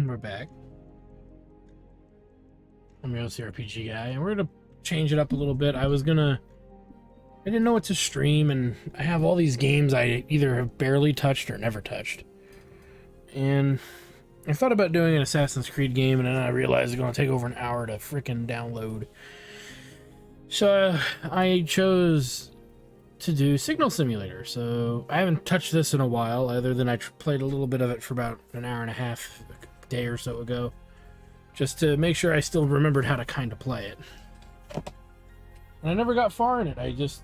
We're back. I'm your RPG guy, and we're gonna change it up a little bit. I didn't know what to stream, and I have all these games I either have barely touched or never touched. And I thought about doing an Assassin's Creed game, and then I realized it's gonna take over an hour to freaking download. So I chose to do Signal Simulator. So I haven't touched this in a while, other than I played a little bit of it for about an hour and a half, a day or so ago, just to make sure I still remembered how to kind of play it. And I never got far in it. I just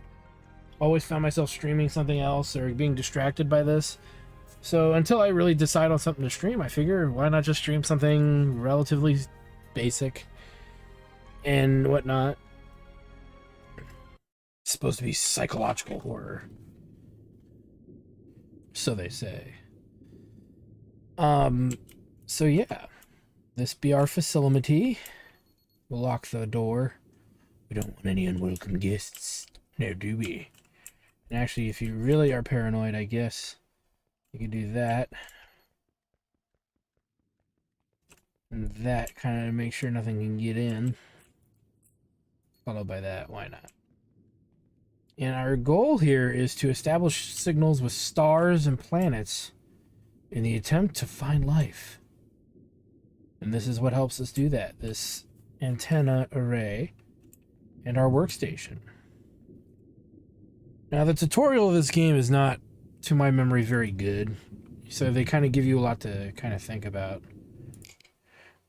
always found myself streaming something else or being distracted by this. So until I really decide on something to stream, I figure why not just stream something relatively basic and whatnot. It's supposed to be psychological horror, so they say. So yeah, this be our facility. We'll lock the door. We don't want any unwelcome guests. No, do we? And actually, if you really are paranoid, I guess you could do that. And that kind of make sure nothing can get in. Followed by that, why not? And our goal here is to establish signals with stars and planets in the attempt to find life. And this is what helps us do that. This antenna array and our workstation. Now, the tutorial of this game is not, to my memory, very good. So they kind of give you a lot to kind of think about.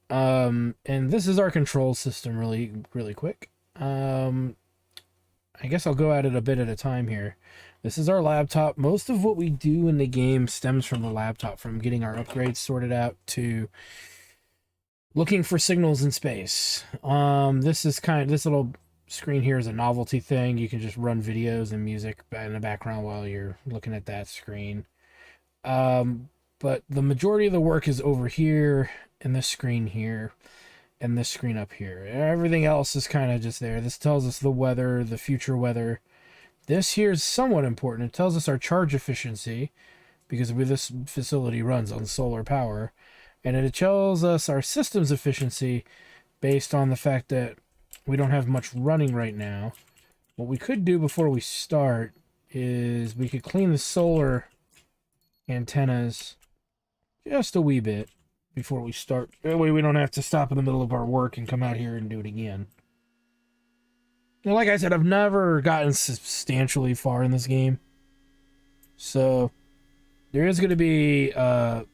And this is our control system really quick. I guess I'll go at it a bit at a time here. This is our laptop. Most of what we do in the game stems from the laptop, from getting our upgrades sorted out to looking for signals in space. This little screen here is a novelty thing. You can just run videos and music in the background while you're looking at that screen. But the majority of the work is over here in this screen here and this screen up here. Everything else is kind of just there. This tells us the weather, the future weather. This here is somewhat important. It tells us our charge efficiency, because this facility runs on solar power. And it tells us our system's efficiency based on the fact that we don't have much running right now. What we could do before we start is we could clean the solar antennas just a wee bit before we start. That way we don't have to stop in the middle of our work and come out here and do it again. Now, like I said, I've never gotten substantially far in this game. So there is going to be a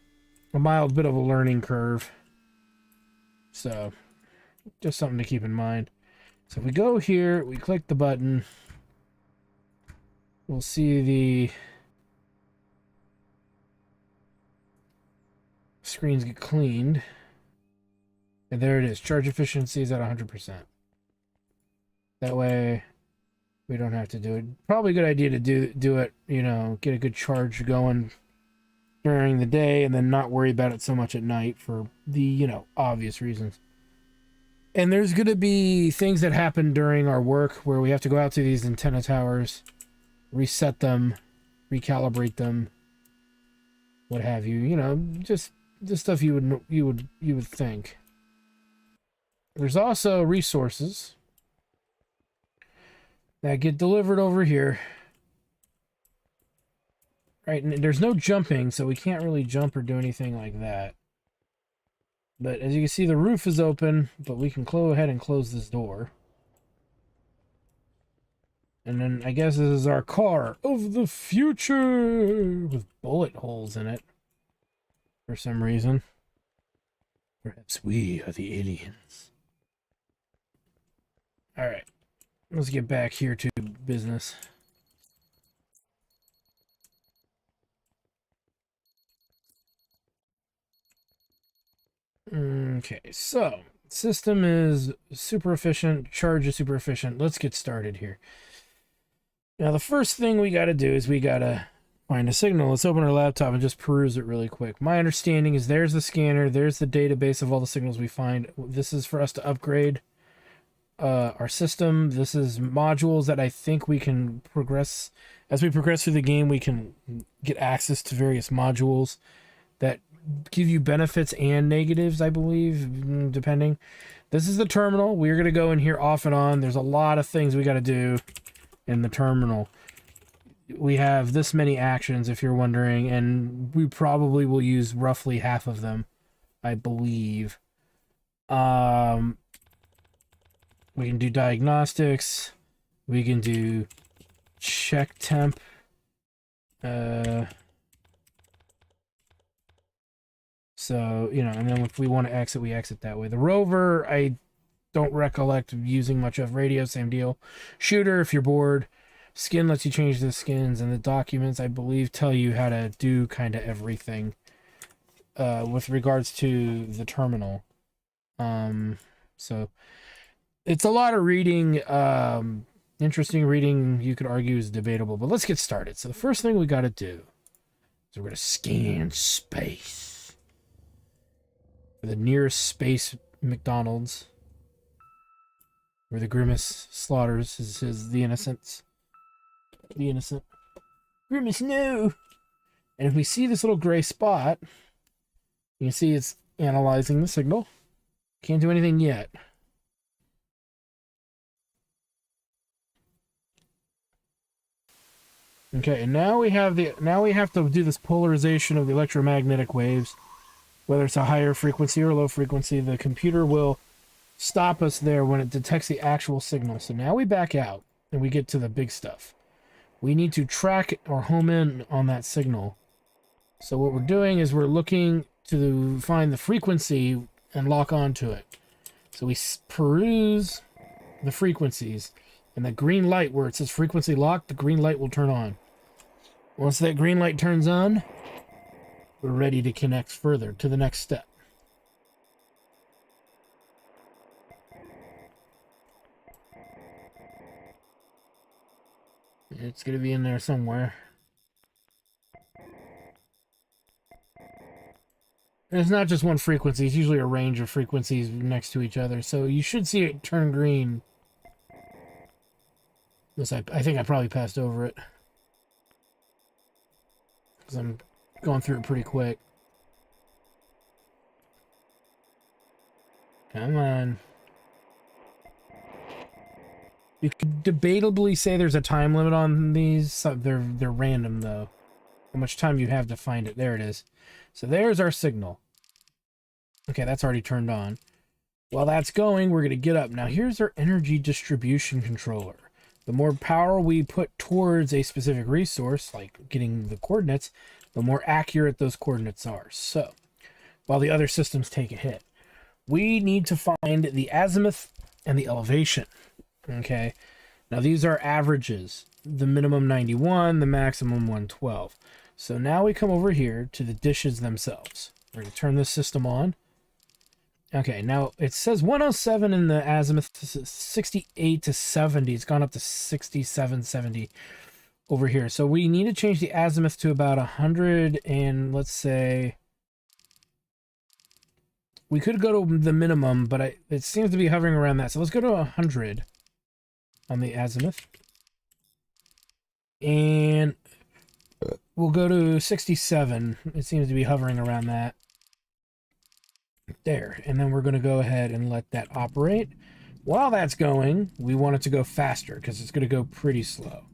mild bit of a learning curve. So just something to keep in mind. So if we go here, we click the button, we'll see the screens get cleaned. And there it is. Charge efficiency is at 100%. That way we don't have to do it. Probably a good idea to do it, you know, get a good charge going during the day and then not worry about it so much at night for the, you know, obvious reasons. And there's going to be things that happen during our work where we have to go out to these antenna towers, reset them, recalibrate them, what have you. You know, just the stuff you would think. There's also resources that get delivered over here. Right, and there's no jumping, so we can't really jump or do anything like that. But as you can see, the roof is open, but we can go ahead and close this door. And then I guess this is our car of the future with bullet holes in it for some reason. Perhaps we are the aliens. All right, let's get back here to business. Okay, so system is super efficient, charge is super efficient. Let's get started here. Now, the first thing we got to do is we got to find a signal. Let's open our laptop and just peruse it really quick. My understanding is there's the scanner, there's the database of all the signals we find. This is for us to upgrade our system. This is modules that I think we can progress. As we progress through the game, we can get access to various modules that give you benefits and negatives, I believe, depending. This is the terminal. We're going to go in here off and on. There's a lot of things we got to do in the terminal. We have this many actions, if you're wondering, and we probably will use roughly half of them, I believe. We can do diagnostics. We can do check temp. So, you know, and then if we want to exit, we exit that way. The rover, I don't recollect using much of. Radio, same deal. Shooter, if you're bored. Skin lets you change the skins, and the documents, I believe, tell you how to do kind of everything with regards to the terminal. So it's a lot of reading. Interesting reading, you could argue, is debatable, but let's get started. So the first thing we got to do is we're going to scan space. For the nearest space McDonald's, where the Grimace slaughters the innocents. The innocent. Grimace, no! And if we see this little gray spot, you can see it's analyzing the signal. Can't do anything yet. Okay, and now we have to do this polarization of the electromagnetic waves. Whether it's a higher frequency or low frequency, the computer will stop us there when it detects the actual signal. So now we back out and we get to the big stuff. We need to track or home in on that signal. So what we're doing is we're looking to find the frequency and lock onto it. So we peruse the frequencies, and the green light where it says frequency locked, the green light will turn on. Once that green light turns on, we're ready to connect further to the next step. It's going to be in there somewhere. And it's not just one frequency, it's usually a range of frequencies next to each other, so you should see it turn green. This, I think I probably passed over it, because I'm going through it pretty quick. Come on. You could debatably say there's a time limit on these. They're random, though. How much time you have to find it. There it is. So there's our signal. Okay, that's already turned on. While that's going, we're going to get up. Now, here's our energy distribution controller. The more power we put towards a specific resource, like getting the coordinates, the more accurate those coordinates are. So, while the other systems take a hit, we need to find the azimuth and the elevation. Okay, now these are averages. The minimum 91, the maximum 112. So now we come over here to the dishes themselves. We're going to turn this system on. Okay, now it says 107 in the azimuth, 68 to 70. It's gone up to 67, 70 over here. So we need to change the azimuth to about 100, and let's say we could go to the minimum, but it seems to be hovering around that. So let's go to 100 on the azimuth. And we'll go to 67. It seems to be hovering around that. There. And then we're going to go ahead and let that operate. While that's going, we want it to go faster because it's going to go pretty slow.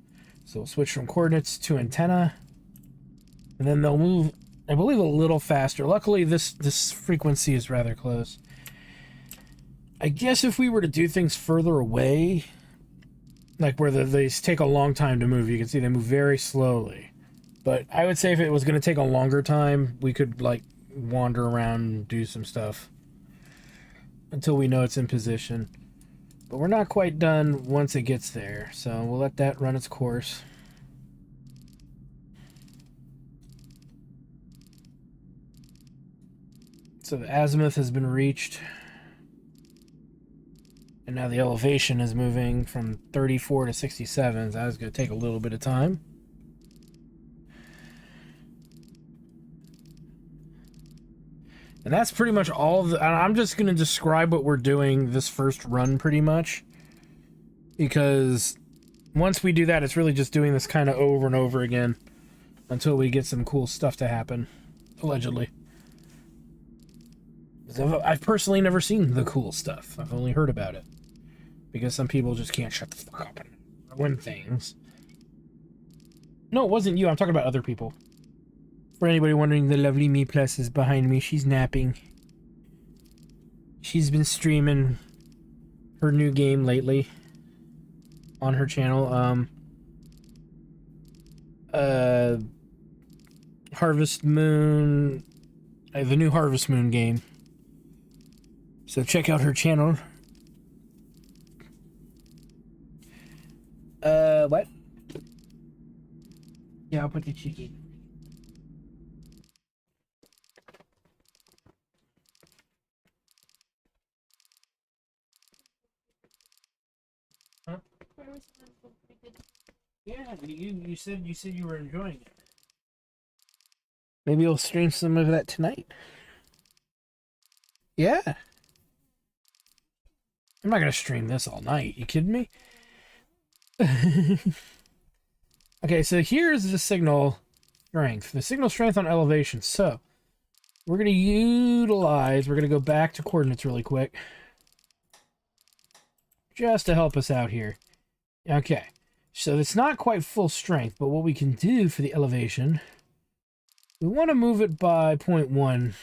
So we'll switch from coordinates to antenna. And then they'll move, I believe, a little faster. Luckily, this frequency is rather close. I guess if we were to do things further away, like where they take a long time to move, you can see they move very slowly. But I would say if it was going to take a longer time, we could, like, wander around and do some stuff until we know it's in position. But we're not quite done once it gets there, so we'll let that run its course. So the azimuth has been reached, and now the elevation is moving from 34 to 67, so that's going to take a little bit of time. And that's pretty much all I'm just going to describe what we're doing this first run pretty much, because once we do that, it's really just doing this kind of over and over again until we get some cool stuff to happen, allegedly. I've personally never seen the cool stuff. I've only heard about it. Because some people just can't shut the fuck up and win things. No, it wasn't you. I'm talking about other people. For anybody wondering, the lovely Me Plus is behind me. She's napping. She's been streaming her new game lately on her channel. Harvest Moon, the new Harvest Moon game. So check out her channel. What? Yeah, I'll put the chicken. Huh? Yeah, you said you were enjoying it. Maybe you'll stream some of that tonight. Yeah. I'm not gonna stream this all night. You kidding me? Okay, so here's the signal strength. The signal strength on elevation. So we're gonna we're gonna go back to coordinates really quick. Just to help us out here. Okay. So it's not quite full strength, but what we can do for the elevation, we want to move it by 0.1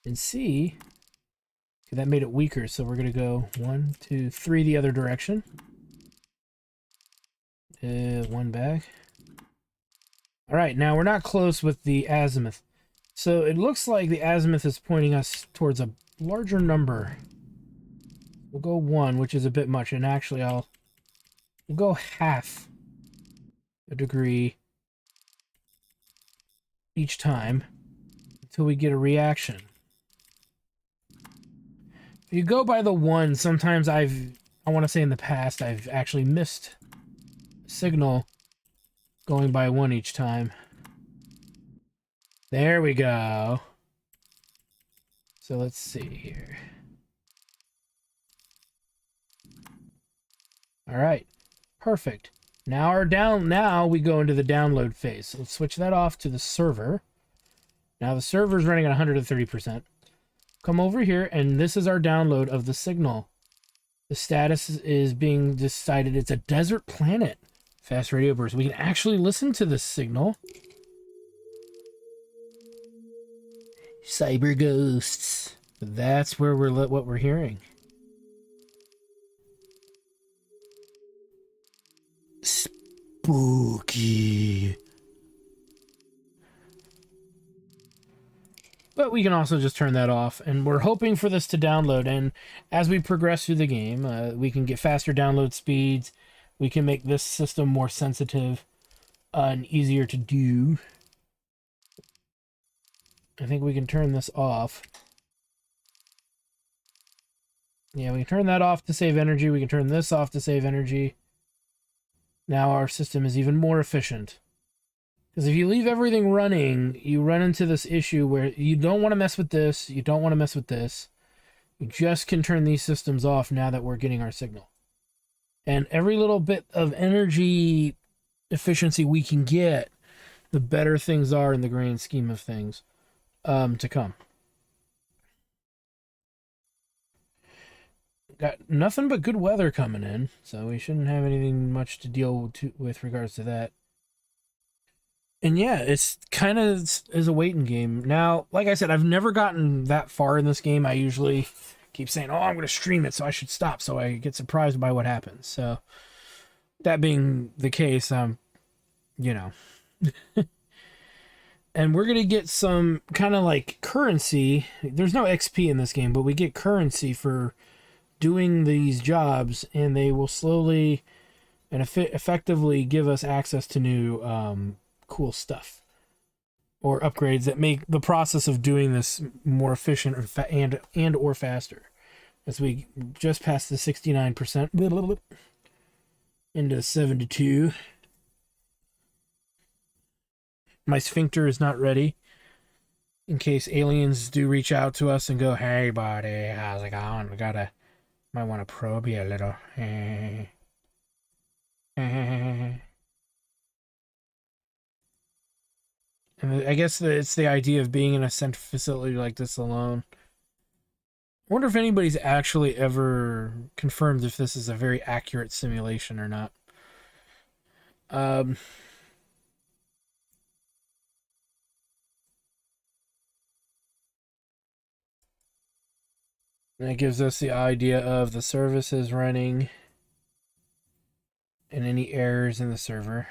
and see. Okay, that made it weaker, so we're going to go 1, 2, 3 the other direction. One back. All right, now we're not close with the azimuth. So it looks like the azimuth is pointing us towards a larger number. We'll go 1, which is a bit much, and actually we'll go half a degree each time until we get a reaction. If you go by the 1, sometimes I want to say in the past, I've actually missed signal going by 1 each time. There we go. So let's see here. All right. Perfect. Now we go into the download phase. So let's switch that off to the server. Now the server is running at 130%. Come over here, and this is our download of the signal. The status is being decided. It's a desert planet. Fast radio burst. We can actually listen to this signal. Cyber ghosts. That's where what we're hearing. Spooky. But we can also just turn that off, and we're hoping for this to download, and as we progress through the game, we can get faster download speeds, we can make this system more sensitive and easier to do. I think we can turn this off. Yeah, we can turn that off to save energy, we can turn this off to save energy. Now our system is even more efficient. Because if you leave everything running, you run into this issue where you don't want to mess with this, you don't want to mess with this. You just can turn these systems off now that we're getting our signal. And every little bit of energy efficiency we can get, the better things are in the grand scheme of things to come. Got nothing but good weather coming in, so we shouldn't have anything much to deal with regards to that. And yeah, it's kind of is a waiting game. Now, like I said, I've never gotten that far in this game. I usually keep saying, oh, I'm going to stream it, so I should stop, so I get surprised by what happens. So, that being the case, you know. And we're going to get some kind of like currency. There's no XP in this game, but we get currency for doing these jobs, and they will slowly and effectively give us access to new cool stuff or upgrades that make the process of doing this more efficient or faster. As we just passed the 69% into 72. My sphincter is not ready in case aliens do reach out to us and go, hey buddy, how's it going? Might want to probe you a little. And I guess it's the idea of being in a central facility like this alone. I wonder if anybody's actually ever confirmed if this is a very accurate simulation or not. And it gives us the idea of the services running and any errors in the server.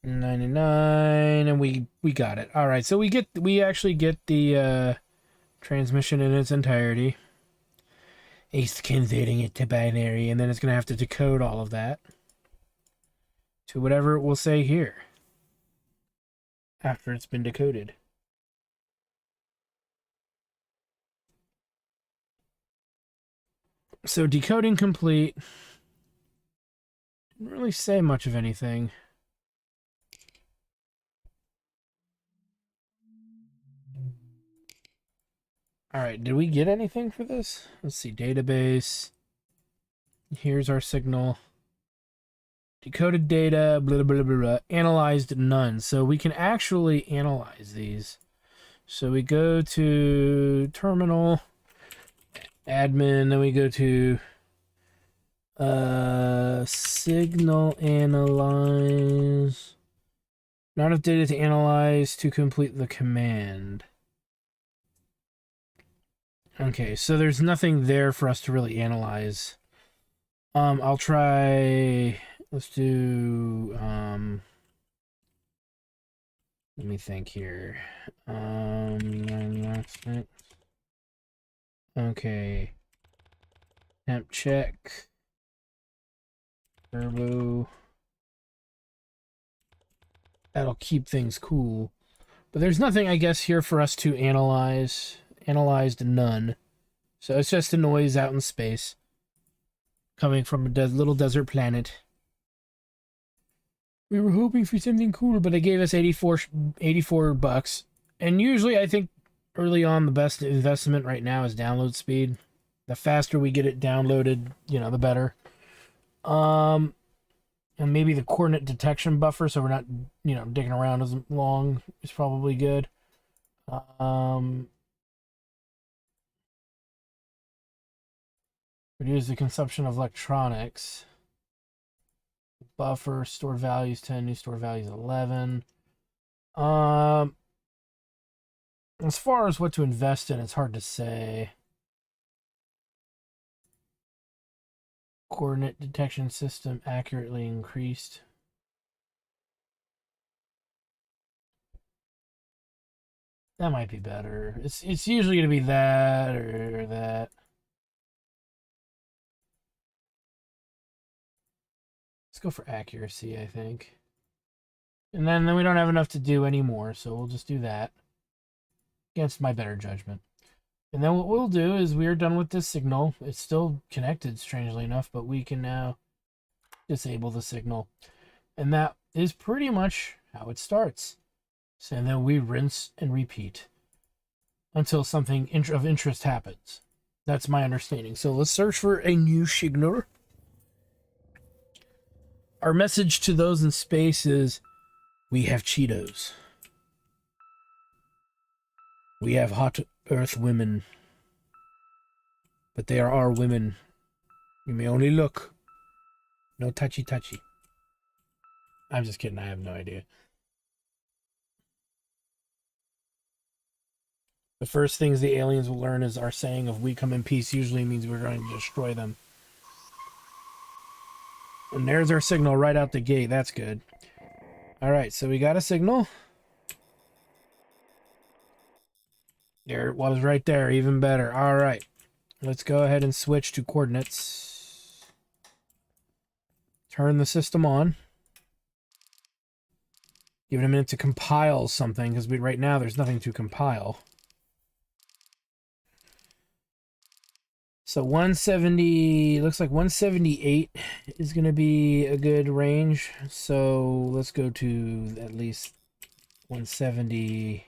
99, and we got it. All right, so we actually get the transmission in its entirety. It's converting it to binary, and then it's going to have to decode all of that to whatever it will say here after it's been decoded. So decoding complete. Didn't really say much of anything. All right, did we get anything for this? Let's see, database. Here's our signal. Decoded data, blah, blah, blah, blah. Analyzed none. So we can actually analyze these. So we go to terminal, admin, then we go to signal analyze. Not enough data to analyze to complete the command. Okay, so there's nothing there for us to really analyze. I'll try. Let's do. Let me think here. Okay. Temp check. Turbo. That'll keep things cool. But there's nothing, I guess, here for us to analyze. Analyzed none. So it's just a noise out in space. Coming from a little desert planet. We were hoping for something cool, but they gave us 84 bucks. And usually, I think, early on, the best investment right now is download speed. The faster we get it downloaded, the better. And maybe the coordinate detection buffer, so we're not, digging around as long, is probably good. Reduce the consumption of electronics. Buffer, stored values 10, new stored values 11. As far as what to invest in, it's hard to say. Coordinate detection system accurately increased. That might be better. It's usually going to be that or that. Let's go for accuracy, I think. And then we don't have enough to do anymore, so we'll just do that. Against my better judgment. And then what we'll do is we are done with this signal. It's still connected, strangely enough, but we can now disable the signal. And that is pretty much how it starts. So, and then we rinse and repeat until something of interest happens. That's my understanding. So let's search for a new signal. Our message to those in space is, we have Cheetos. We have hot earth women. But they are our women. You may only look. No touchy-touchy. I'm just kidding, I have no idea. The first things the aliens will learn is our saying of "we come in peace" usually means we're going to destroy them. And there's our signal right out the gate. That's good. Alright, so we got a signal. There it was right there. Even better. Alright. Let's go ahead and switch to coordinates. Turn the system on. Give it a minute to compile something, because right now there's nothing to compile. So 170, looks like 178 is going to be a good range. So let's go to at least 170.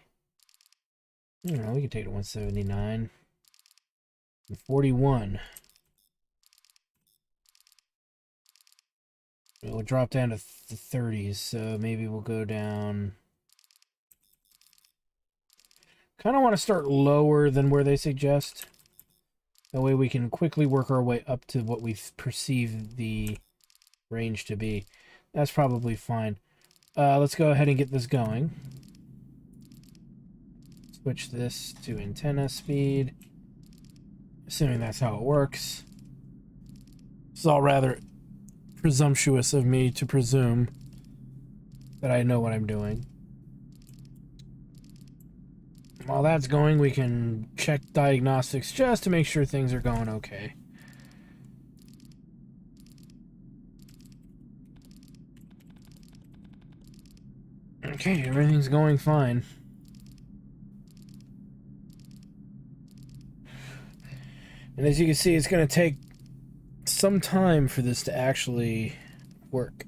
I don't know, we can take it to 179. And 41. We'll drop down to the 30s, so maybe we'll go down. Kind of want to start lower than where they suggest. That way we can quickly work our way up to what we perceive the range to be. That's probably fine. Let's go ahead and get this going. Switch this to antenna speed. Assuming that's how it works. It's all rather presumptuous of me to presume that I know what I'm doing. While that's going, we can check diagnostics just to make sure things are going okay. Okay, everything's going fine. And as you can see, it's going to take some time for this to actually work.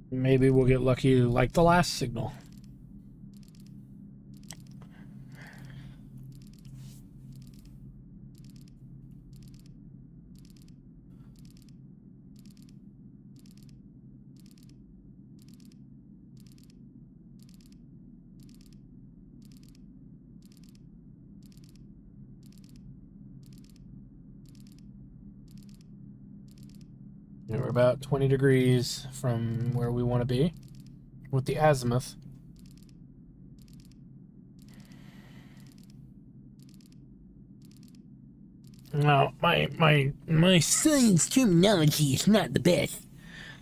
Maybe we'll get lucky like the last signal. And we're about 20 degrees from where we want to be with the azimuth. Now, my science terminology is not the best.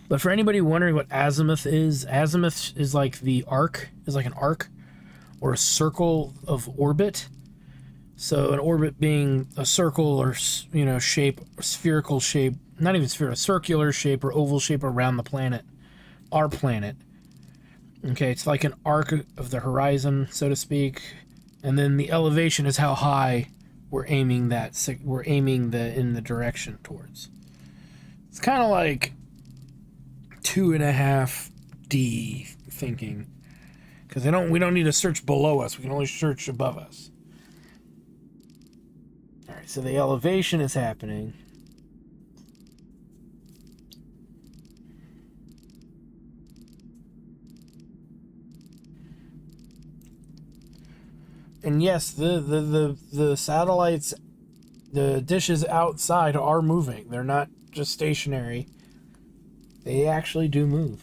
But for anybody wondering what azimuth is like the arc, is like an arc or a circle of orbit. So an orbit being a circle or, you know, shape, spherical shape, not even spherical, circular shape or oval shape around the planet, our planet. Okay, it's like an arc of the horizon, so to speak. And then the elevation is how high we're aiming in the direction towards. It's kind of like 2.5D thinking, because we don't need to search below us. We can only search above us. All right, so the elevation is happening. And yes, the satellites, the dishes outside are moving. They're not just stationary. They actually do move.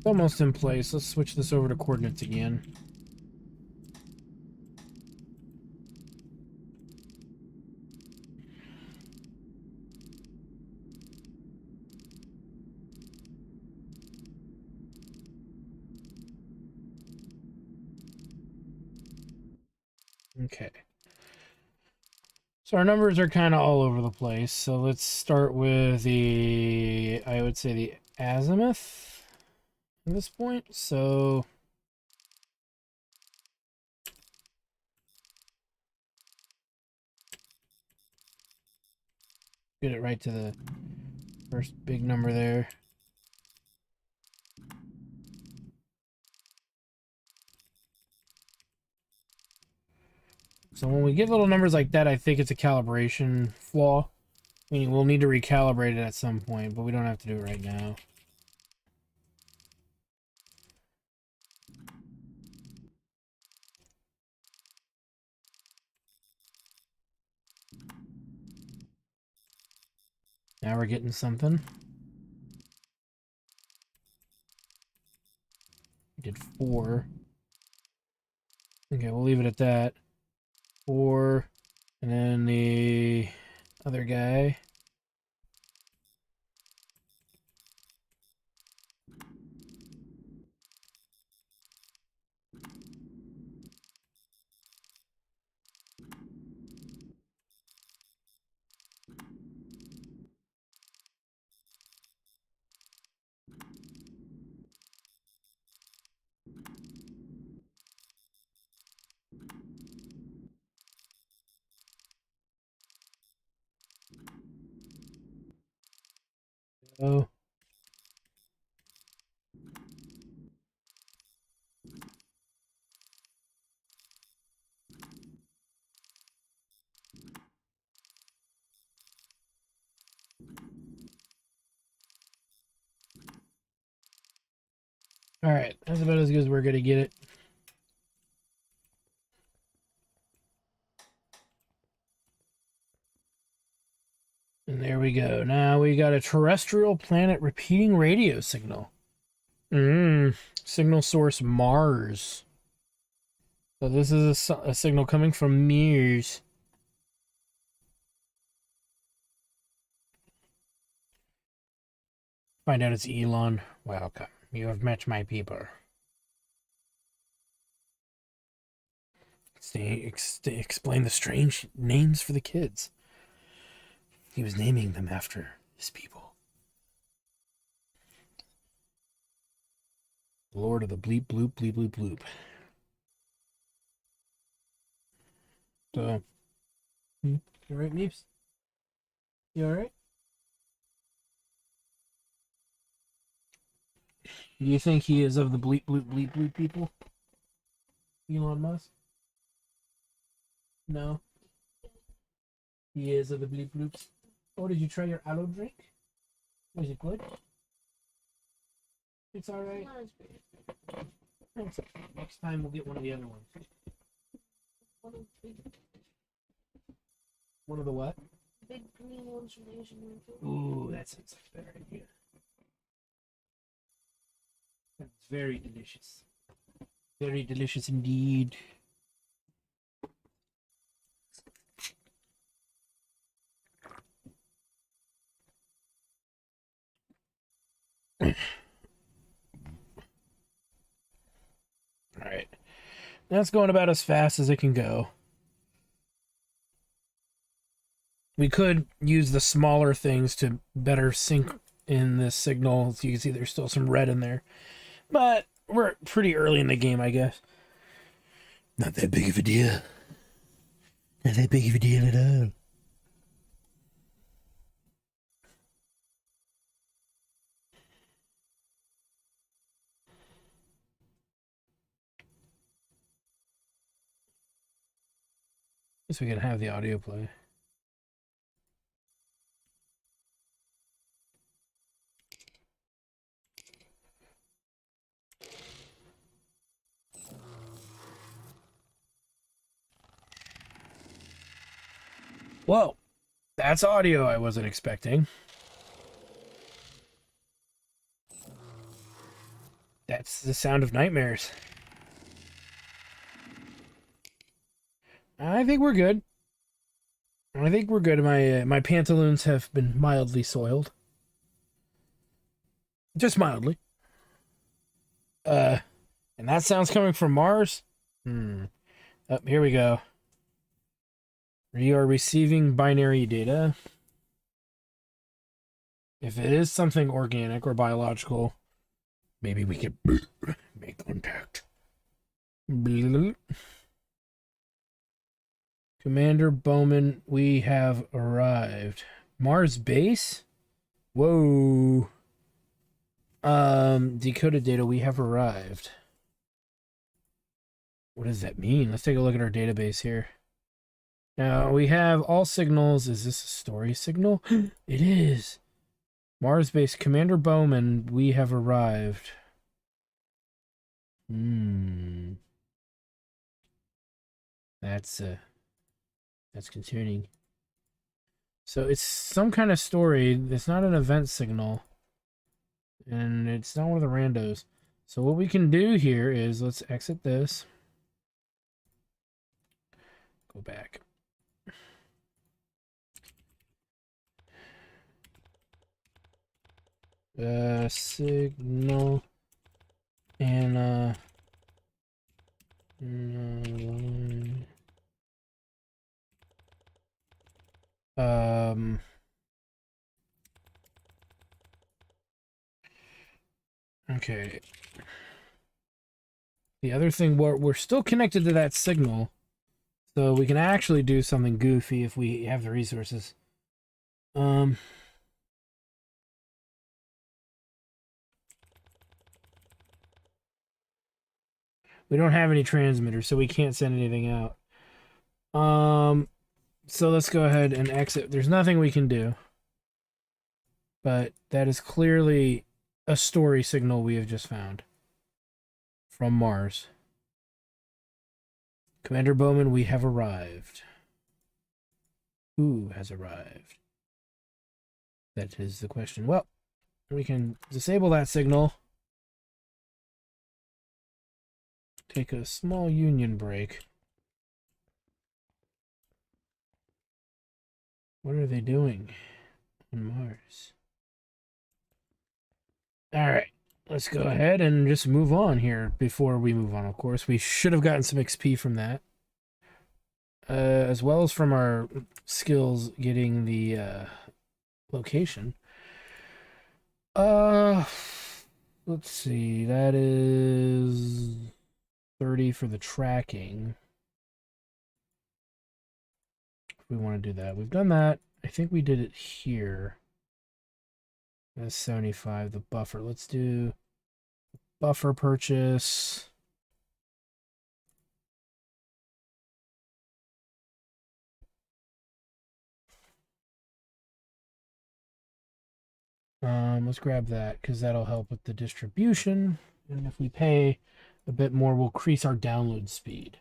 It's almost in place. Let's switch this over to coordinates again. Okay. So our numbers are kind of all over the place. So let's start with I would say the azimuth at this point. So get it right to the first big number there. So when we get little numbers like that, I think it's a calibration flaw. Meaning we'll need to recalibrate it at some point, but we don't have to do it right now. Now we're getting something. We did 4. Okay, we'll leave it at that. 4. And then the other guy. Oh. Alright, that's about as good as we're going to get it. And there we go. Now we got a terrestrial planet repeating radio signal. Signal source Mars. So this is a signal coming from Mars. Find out it's Elon. Welcome. You have met my people. Explain the strange names for the kids. He was naming them after his people. Lord of the bleep bloop bleep bloop bloop. So, you alright, Meeps? You alright? Do you think he is of the bleep bloop bleep bloop people? Elon Musk? No. He is of the bleep bloops. Oh, did you try your aloe drink? Was it good? It's alright. Next time we'll get one of the other ones. One of the what? Big green ones from Asian market. Ooh, that sounds like a better idea. That's very delicious. Very delicious indeed. Alright. That's going about as fast as it can go. We could use the smaller things to better sync in this signal. As you can see, there's still some red in there. But we're pretty early in the game, I guess. Not that big of a deal. Not that big of a deal at all. Guess we can have the audio play. Whoa, that's audio I wasn't expecting. That's the sound of nightmares. I think we're good. I think we're good. My pantaloons have been mildly soiled. Just mildly. And that sound's coming from Mars? Oh, here we go. We are receiving binary data. If it is something organic or biological, maybe we could make contact. Commander Bowman, we have arrived. Mars base? Whoa. Decoded data, we have arrived. What does that mean? Let's take a look at our database here. Now, we have all signals. Is this a story signal? It is. Mars base, Commander Bowman, we have arrived. That's concerning. So it's some kind of story. It's not an event signal. And it's not one of the randos. So what we can do here is let's exit this. Go back. Signal and okay. The other thing, we're still connected to that signal, so we can actually do something goofy if we have the resources. We don't have any transmitters, so we can't send anything out. So let's go ahead and exit. There's nothing we can do. But that is clearly a story signal we have just found. From Mars. Commander Bowman, we have arrived. Who has arrived? That is the question. Well, we can disable that signal. Take a small union break. What are they doing on Mars? Alright, let's go ahead and just move on here before we move on, of course. We should have gotten some XP from that. As well as from our skills getting the location. Let's see, that is 30 for the tracking. If we want to do that. We've done that. I think we did it here. That's 75, the buffer. Let's do buffer purchase. Let's grab that because that'll help with the distribution. And if we pay a bit more, we'll increase our download speed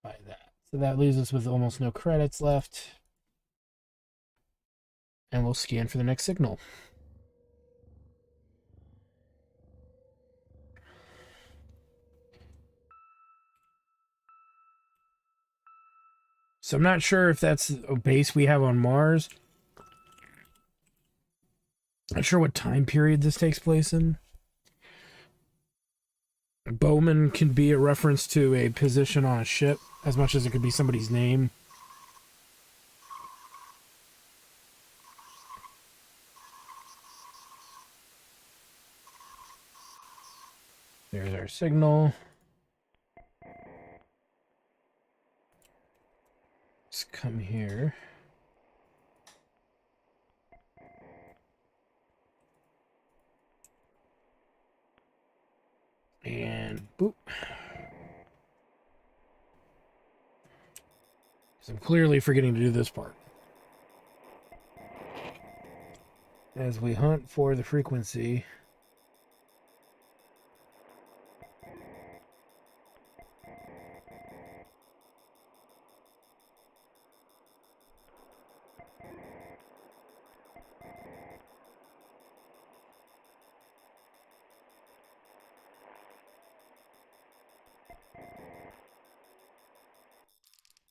by that. So that leaves us with almost no credits left. And we'll scan for the next signal. So I'm not sure if that's a base we have on Mars. Not sure what time period this takes place in. Bowman can be a reference to a position on a ship as much as it could be somebody's name. There's our signal. Let's come here. And boop. Because I'm clearly forgetting to do this part. As we hunt for the frequency.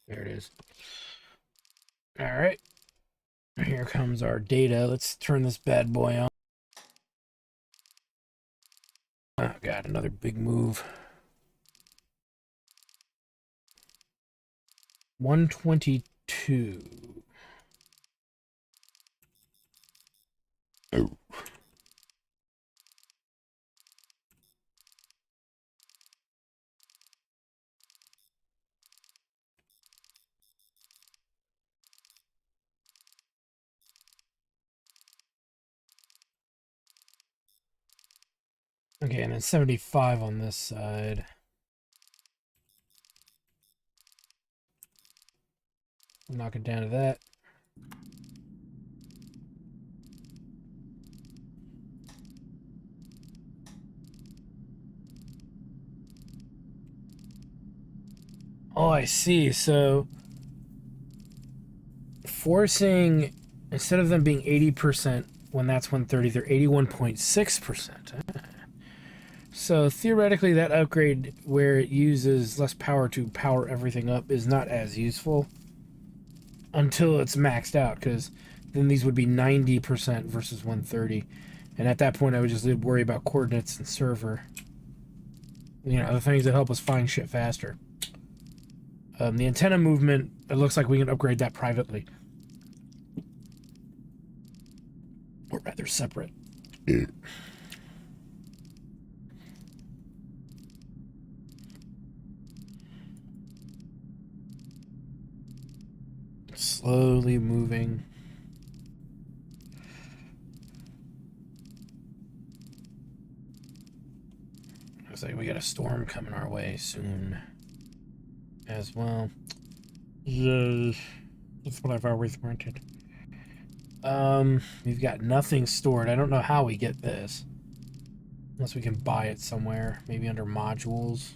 There it is. All right. Here comes our data. Let's turn this bad boy on. Oh, God, another big move. 122. Oh. Okay, and then 75 on this side. Knock it down to that. Oh, I see. So forcing, instead of them being 80% when that's 130, they're 81.6%. So theoretically, that upgrade where it uses less power to power everything up is not as useful until it's maxed out, because then these would be 90% versus 130. And at that point, I would just worry about coordinates and server. You know, the things that help us find shit faster. The antenna movement, it looks like we can upgrade that privately. Or rather, separate. Slowly moving. Looks like we got a storm coming our way soon as well. That's what I've always wanted. We've got nothing stored. I don't know how we get this. Unless we can buy it somewhere. Maybe under modules.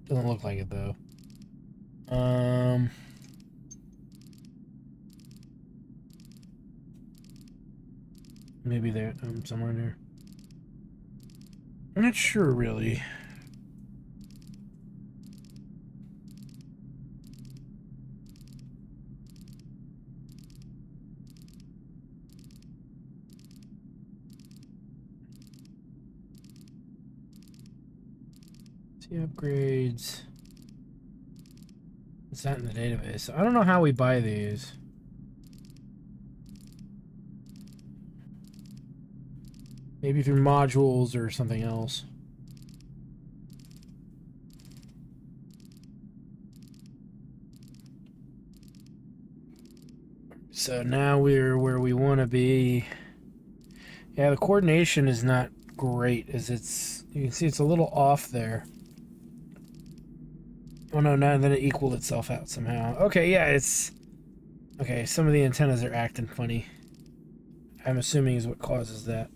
Doesn't look like it though. Maybe there, somewhere in there. I'm not sure really. See upgrades. It's not in the database. I don't know how we buy these. Maybe through modules or something else. So now we're where we want to be. Yeah, the coordination is not great, as you can see it's a little off there. Oh no, now then it equaled itself out somehow. Okay, yeah, it's... Okay, some of the antennas are acting funny. I'm assuming is what causes that.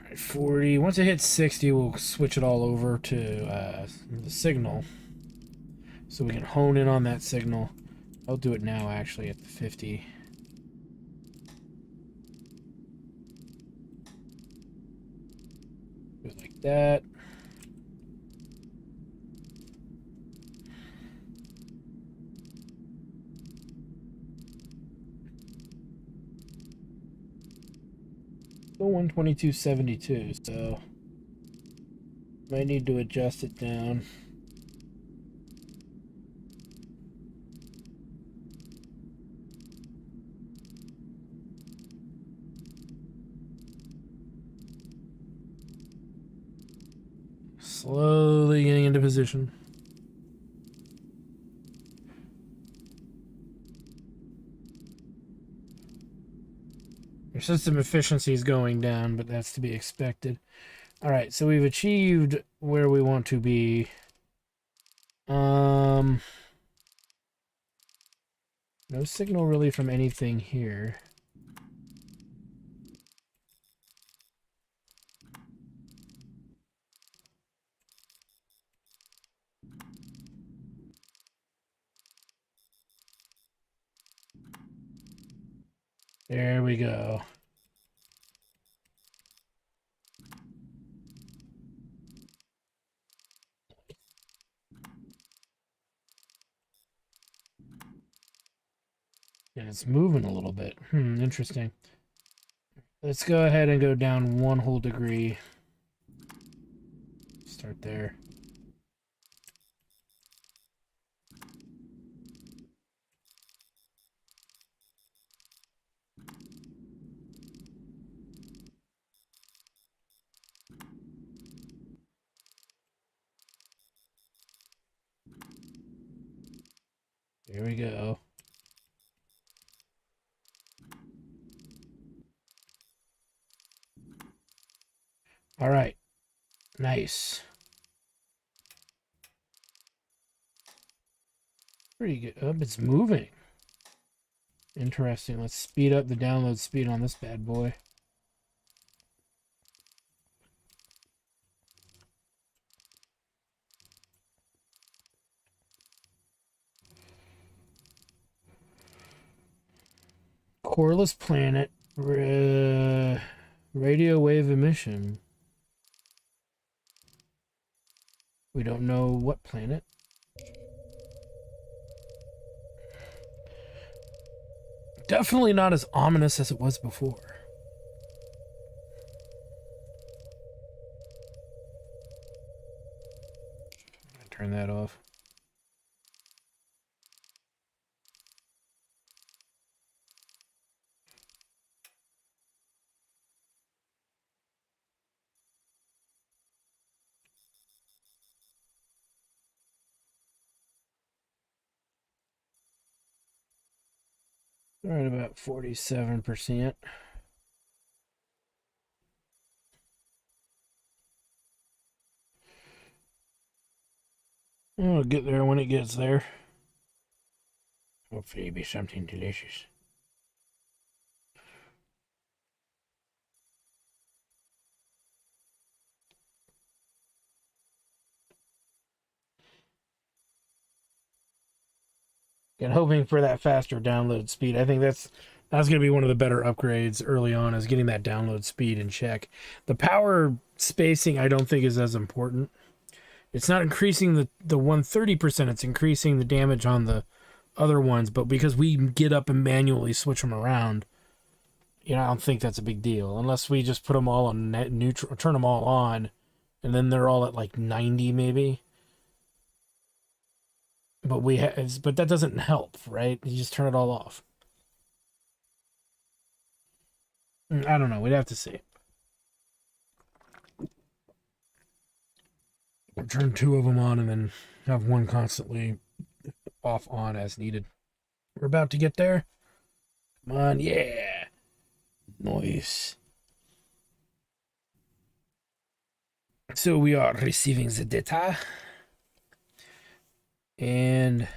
Alright, 40. Once it hits 60, we'll switch it all over to the signal. So we can hone in on that signal. I'll do it now, actually, at the 50. Do it like that. Still 122.72, so might need to adjust it down. Slowly getting into position. Your system efficiency is going down, but that's to be expected. Alright, so we've achieved where we want to be. No signal really from anything here. There we go. And it's moving a little bit. Interesting. Let's go ahead and go down 1 whole degree. Start there. Here we go. All right. Nice. Pretty good. Oh, it's moving. Interesting. Let's speed up the download speed on this bad boy. Coreless planet. Radio wave emission. We don't know what planet. Definitely not as ominous as it was before. Turn that off. We're at about 47%. I'll get there when it gets there. Hopefully it'll be something delicious. And hoping for that faster download speed. I think that's going to be one of the better upgrades early on, is getting that download speed in check. The power spacing I don't think is as important. It's not increasing the 130%, it's increasing the damage on the other ones, but because we get up and manually switch them around, I don't think that's a big deal. Unless we just put them all on net neutral, turn them all on, and then they're all at like 90 maybe. But but that doesn't help, right? You just turn it all off. I don't know. We'd have to see. Or turn two of them on and then have one constantly off on as needed. We're about to get there. Come on, yeah. Nice. So we are receiving the data. And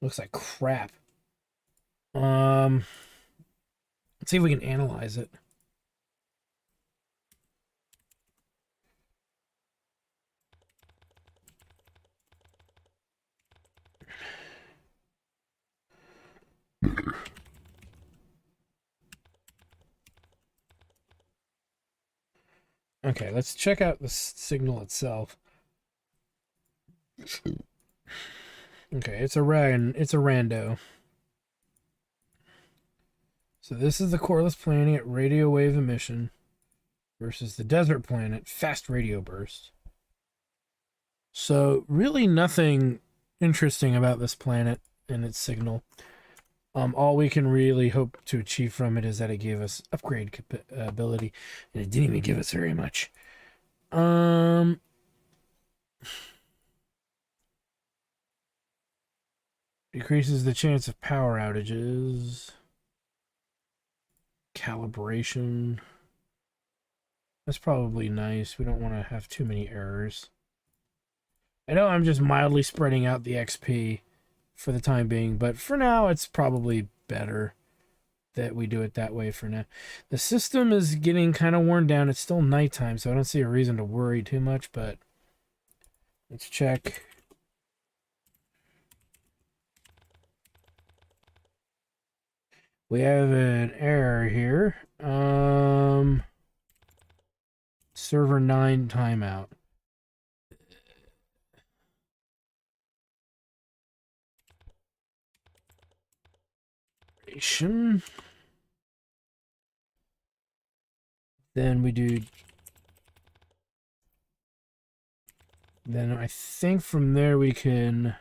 looks like crap. Let's see if we can analyze it. Okay, let's check out the signal itself. Okay, it's a rando. So this is the coreless planet radio wave emission versus the desert planet fast radio burst. So really nothing interesting about this planet and its signal. All we can really hope to achieve from it is that it gave us upgrade ability, and it didn't even give us very much. Decreases the chance of power outages. Calibration. That's probably nice. We don't want to have too many errors. I know I'm just mildly spreading out the XP for the time being, but for now it's probably better that we do it that way for now. The system is getting kind of worn down. It's still nighttime, so I don't see a reason to worry too much, but let's check. We have an error here. Server 9 timeout. Then we do. Then I think from there we can.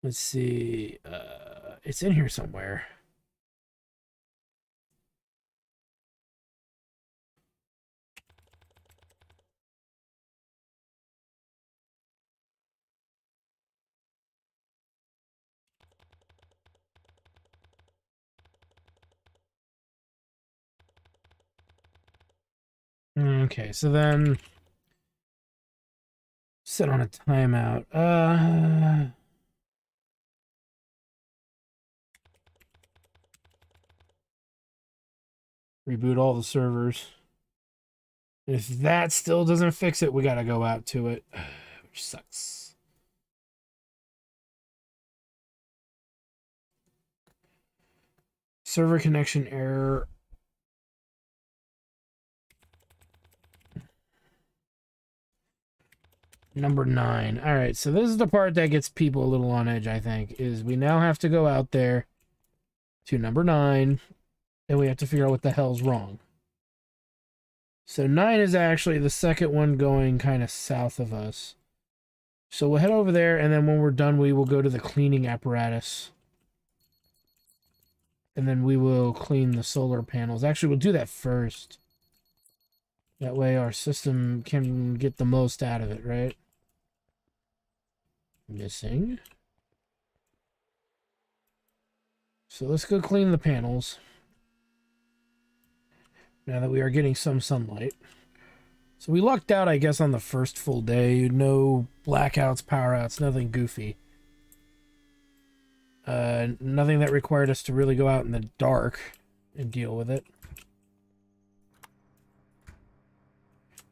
Let's see. It's in here somewhere. Okay, so then set on a timeout. Reboot all the servers. If that still doesn't fix it, we gotta go out to it, which sucks. Server connection error. Number 9. All right, so this is the part that gets people a little on edge, I think, is we now have to go out there to number 9, and we have to figure out what the hell's wrong. So 9 is actually the second one going kind of south of us. So we'll head over there, and then when we're done, we will go to the cleaning apparatus. And then we will clean the solar panels. Actually, we'll do that first. That way our system can get the most out of it, right? Missing. So let's go clean the panels. Now that we are getting some sunlight. So we lucked out, I guess, on the first full day. No blackouts, power-outs, nothing goofy. Nothing that required us to really go out in the dark and deal with it.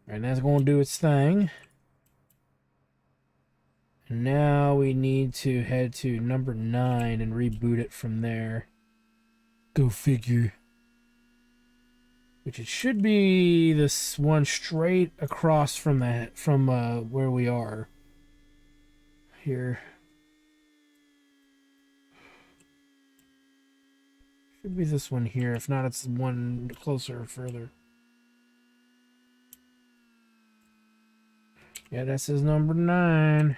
Alright, that's going to do its thing. And now we need to head to number 9 and reboot it from there. Go figure. Which it should be this one straight across from where we are. Here. Should be this one here. If not, it's one closer or further. Yeah, that says number 9.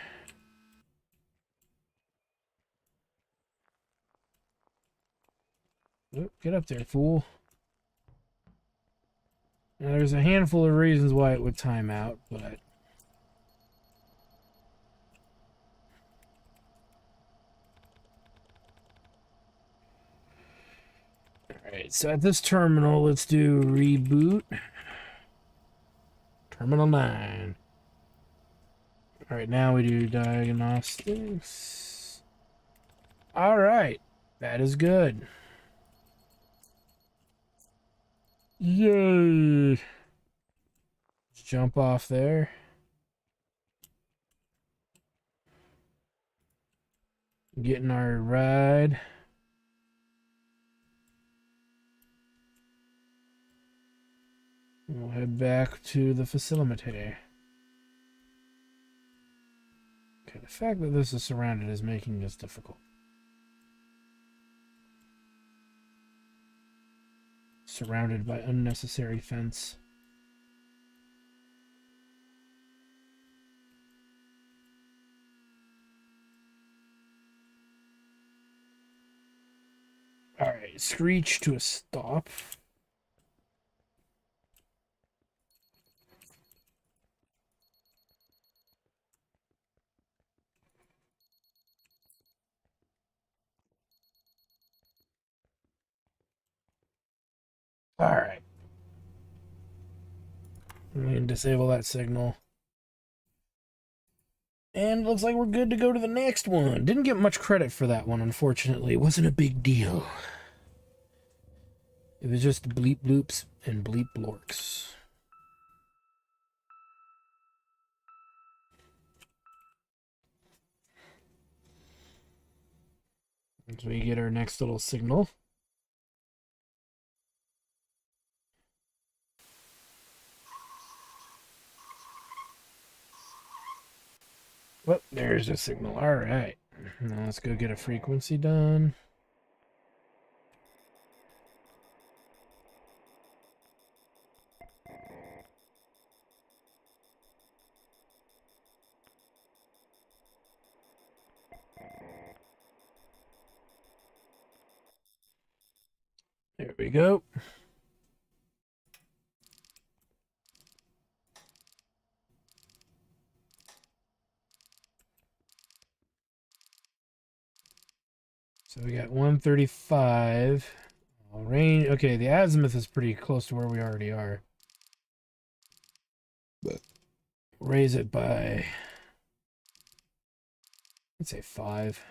Oh, get up there, fool. Now, there's a handful of reasons why it would time out, but... Alright, so at this terminal, let's do reboot. Terminal 9. Alright, now we do diagnostics. Alright, that is good. Yay! Let's jump off there. Getting our ride. We'll head back to the facility. Okay, the fact that this is surrounded is making this difficult. Surrounded by unnecessary fence. Alright, screech to a stop. Alright. I'm going to disable that signal. And looks like we're good to go to the next one. Didn't get much credit for that one, unfortunately. It wasn't a big deal. It was just bleep bloops and bleep blorks. So we get our next little signal. Well, there's the signal. All right. Now let's go get a frequency done. There we go. So we got 135. Range. Okay, the azimuth is pretty close to where we already are. But raise it by, let's say 5.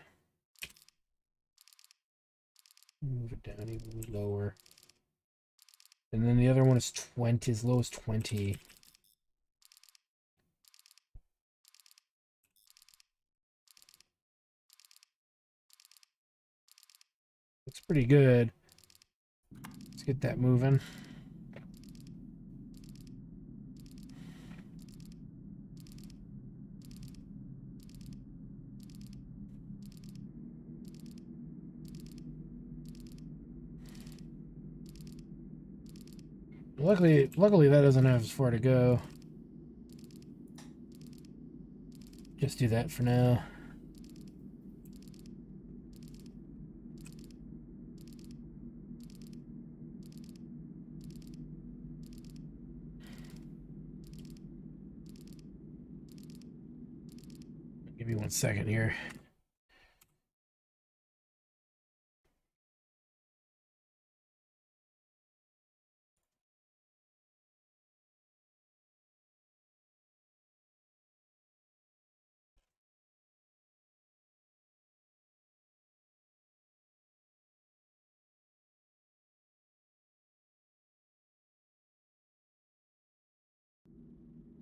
Move it down even lower. And then the other one is 20, as low as 20. It's pretty good. get that moving. Luckily that doesn't have as far to go. Just do that for now. Give me 1 second here.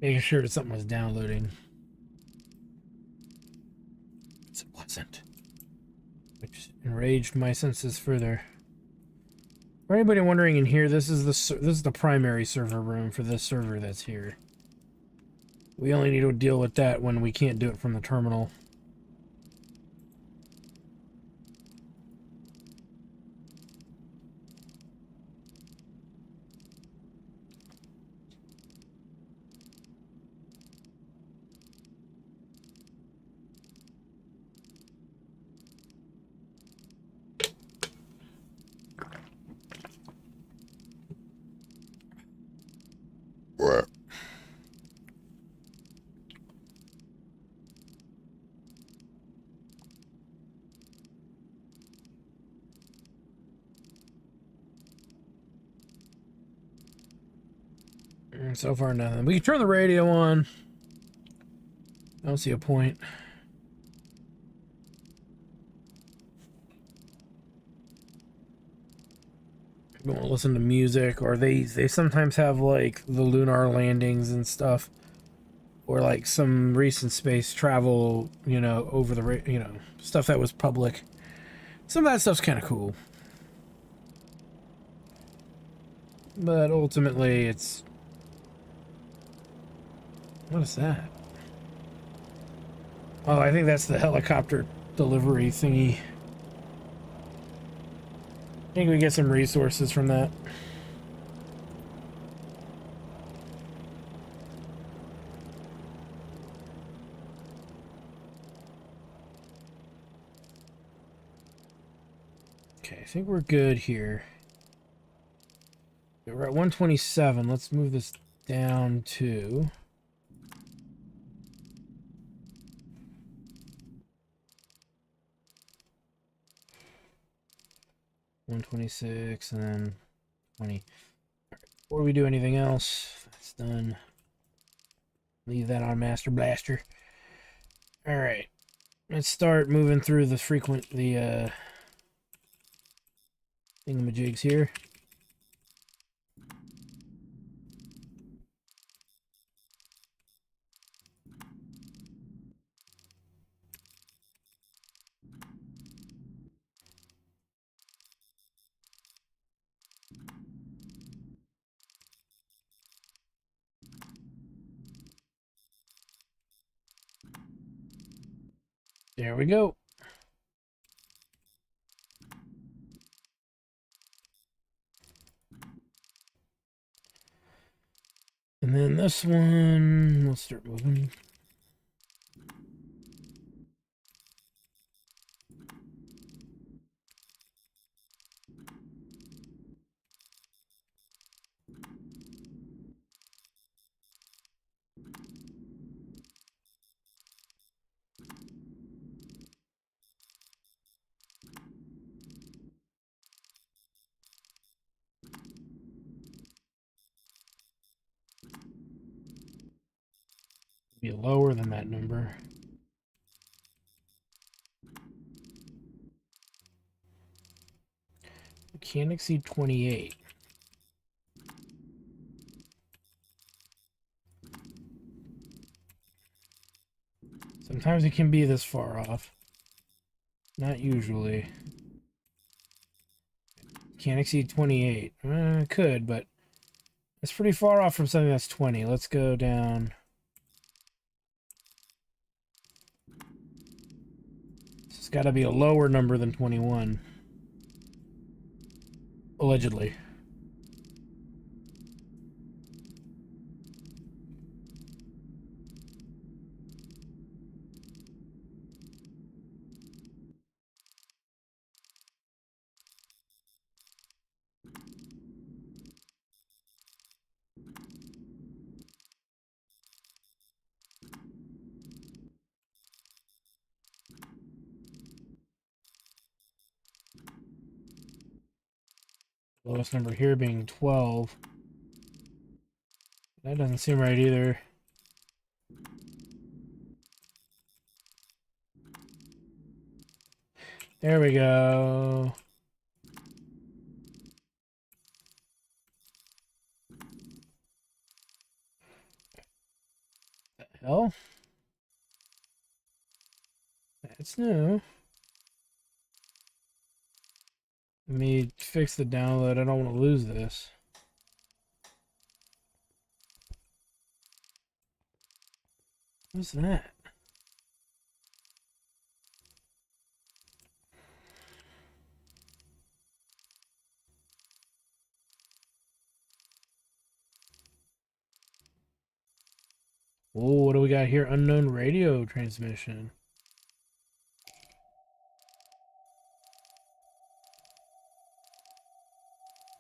Making sure that something was downloading. It wasn't. Which enraged my senses further. For anybody wondering in here, this is the primary server room for this server that's here. We only need to deal with that when we can't do it from the terminal. So far, nothing. We can turn the radio on. I don't see a point. We want to listen to music, or they sometimes have like the lunar landings and stuff, or like some recent space travel, you know, over the stuff that was public. Some of that stuff's kind of cool, but ultimately, it's what is that? Oh, I think that's the helicopter delivery thingy. I think we get some resources from that. Okay, I think we're good here. We're at 127. Let's move this down to 126 and then 20. Before we do anything else, that's done. Leave that on Master Blaster. All right, let's start moving through the thingamajigs here. There we go. And then this one, let's start moving. Be lower than that number. It can't exceed 28. Sometimes it can be this far off. Not usually. Can't exceed 28. Could, but it's pretty far off from something that's 20. Let's go down. It's got to be a lower number than 21. Allegedly. Lowest number here being 12. That doesn't seem right either. There we go. The hell? That's new. Let me fix the download. I don't want to lose this. What's that? Oh, what do we got here? Unknown radio transmission.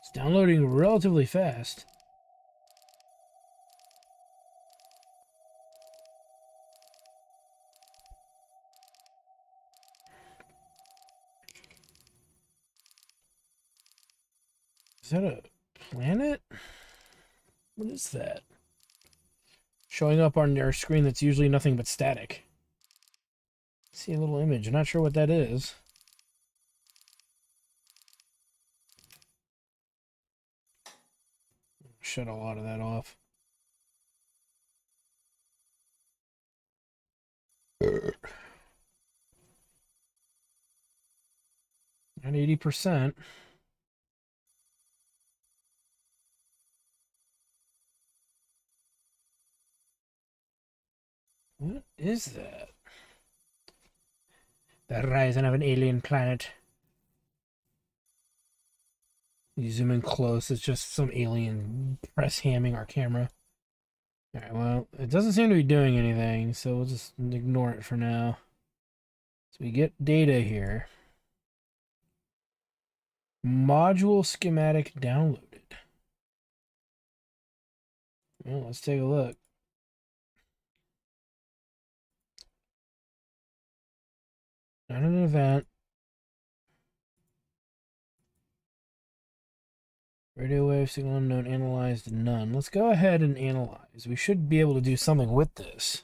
It's downloading relatively fast. Is that a planet? What is that? Showing up on our screen that's usually nothing but static. See a little image. I'm not sure what that is. Shut a lot of that off. At 80%. What is that? The horizon of an alien planet. You zoom in close, it's just some alien press hamming our camera. Alright, well, it doesn't seem to be doing anything, so we'll just ignore it for now. So we get data here. Module schematic downloaded. Well, let's take a look. Not an event. Radio wave signal unknown, analyzed none. Let's go ahead and analyze. We should be able to do something with this.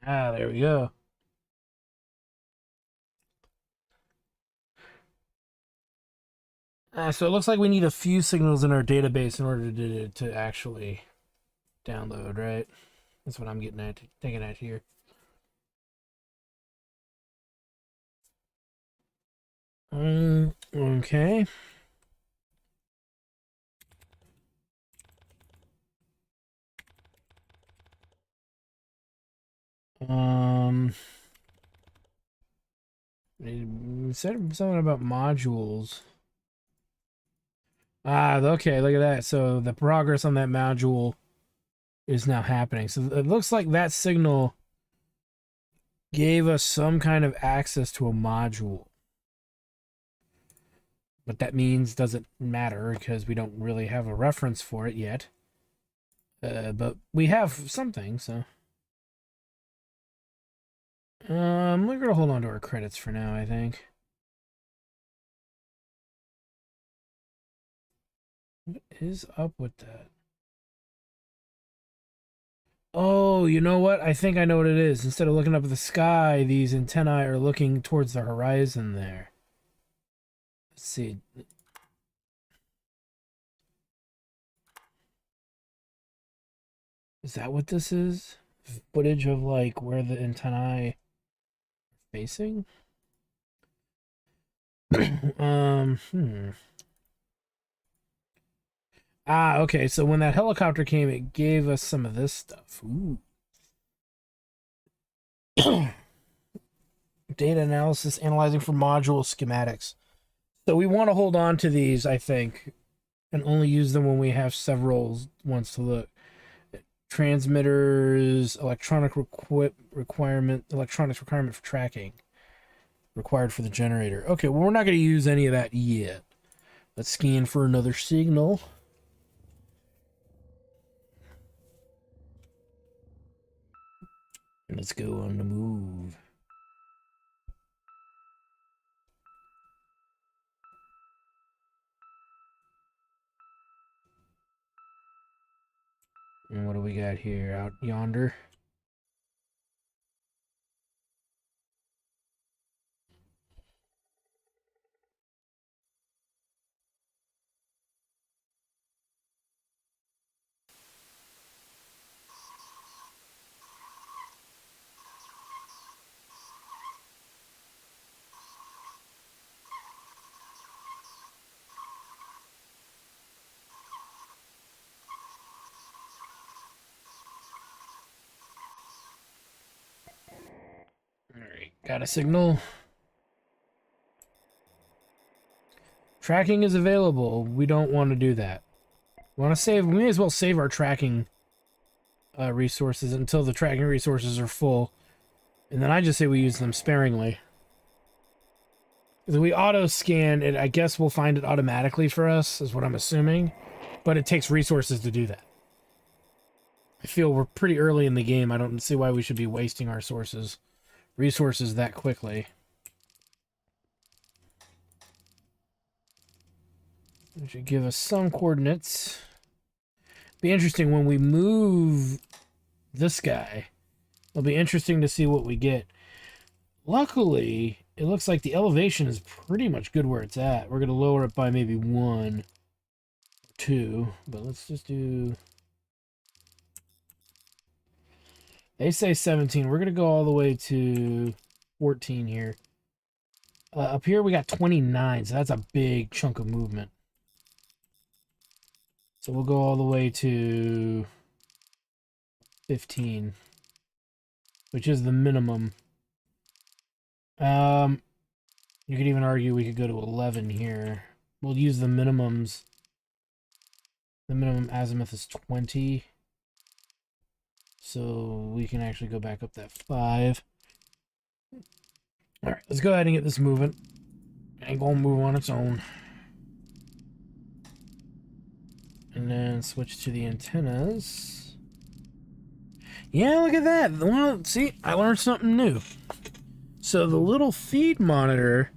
Ah, there we go. So it looks like we need a few signals in our database in order to actually download, right? That's what I'm getting at, thinking at here. Okay. It said something about modules. Ah, okay, look at that. So the progress on that module is now happening. So it looks like that signal gave us some kind of access to a module. What that means doesn't matter because we don't really have a reference for it yet. But we have something, so. We're gonna hold on to our credits for now, I think. What is up with that? Oh, you know what? I think I know what it is. Instead of looking up at the sky, these antennae are looking towards the horizon there. Let's see. Is that what this is? footage of like where the antennae are facing. Ah, okay. So when that helicopter came, it gave us some of this stuff. Ooh. Data analysis, analyzing for module schematics. So we want to hold on to these, I think, and only use them when we have several ones to look. Transmitters, electronics requirement for tracking required for the generator. Okay, well, we're not going to use any of that yet. Let's scan for another signal. And let's go on the move. And what do we got here out yonder? Alright, got a signal. Tracking is available. We don't want to do that. We want to save. We may as well save our tracking resources until the tracking resources are full. And then I just say we use them sparingly. If we auto scan it, I guess we'll find it automatically for us, is what I'm assuming. But it takes resources to do that. I feel we're pretty early in the game. I don't see why we should be wasting our resources that quickly. It should give us some coordinates. Be interesting when we move this guy. It'll be interesting to see what we get. Luckily, it looks like the elevation is pretty much good where it's at. We're going to lower it by maybe 1 or 2. But let's just do... They say 17. We're going to go all the way to 14 here. Up here we got 29, so that's a big chunk of movement. So we'll go all the way to 15, which is the minimum. You could even argue we could go to 11 here. We'll use the minimums. The minimum azimuth is 20. So we can actually go back up that 5. Alright, let's go ahead and get this moving. It ain't gonna move on its own. And then switch to the antennas. Yeah, look at that. Well, see, I learned something new. So the little feed monitor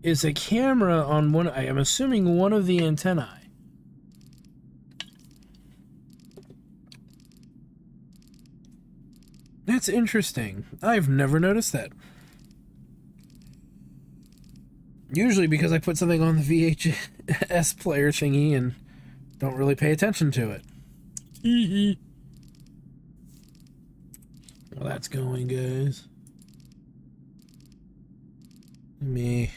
is a camera on one, I am assuming one of the antennae. That's interesting. I've never noticed that. Usually because I put something on the VHS player thingy and don't really pay attention to it. Hee. Well, that's going, guys. Me.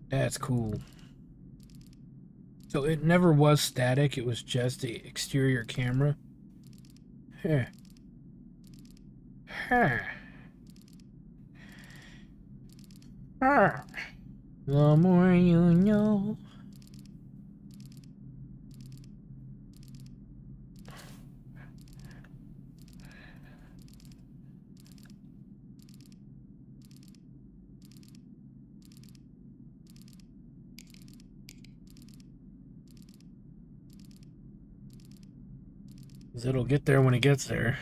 That's cool. So it never was static, it was just the exterior camera. Huh. Huh. Huh. The more you know. It'll get there when it gets there.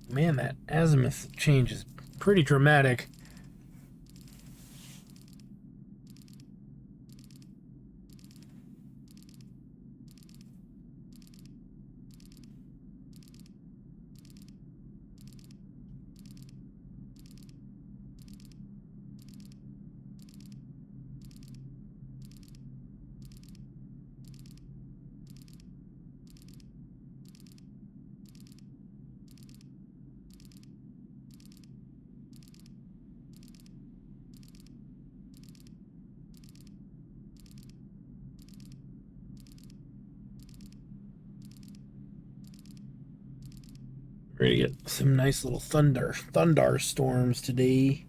Man, that azimuth change is pretty dramatic. We're gonna get some nice little thunder storms today.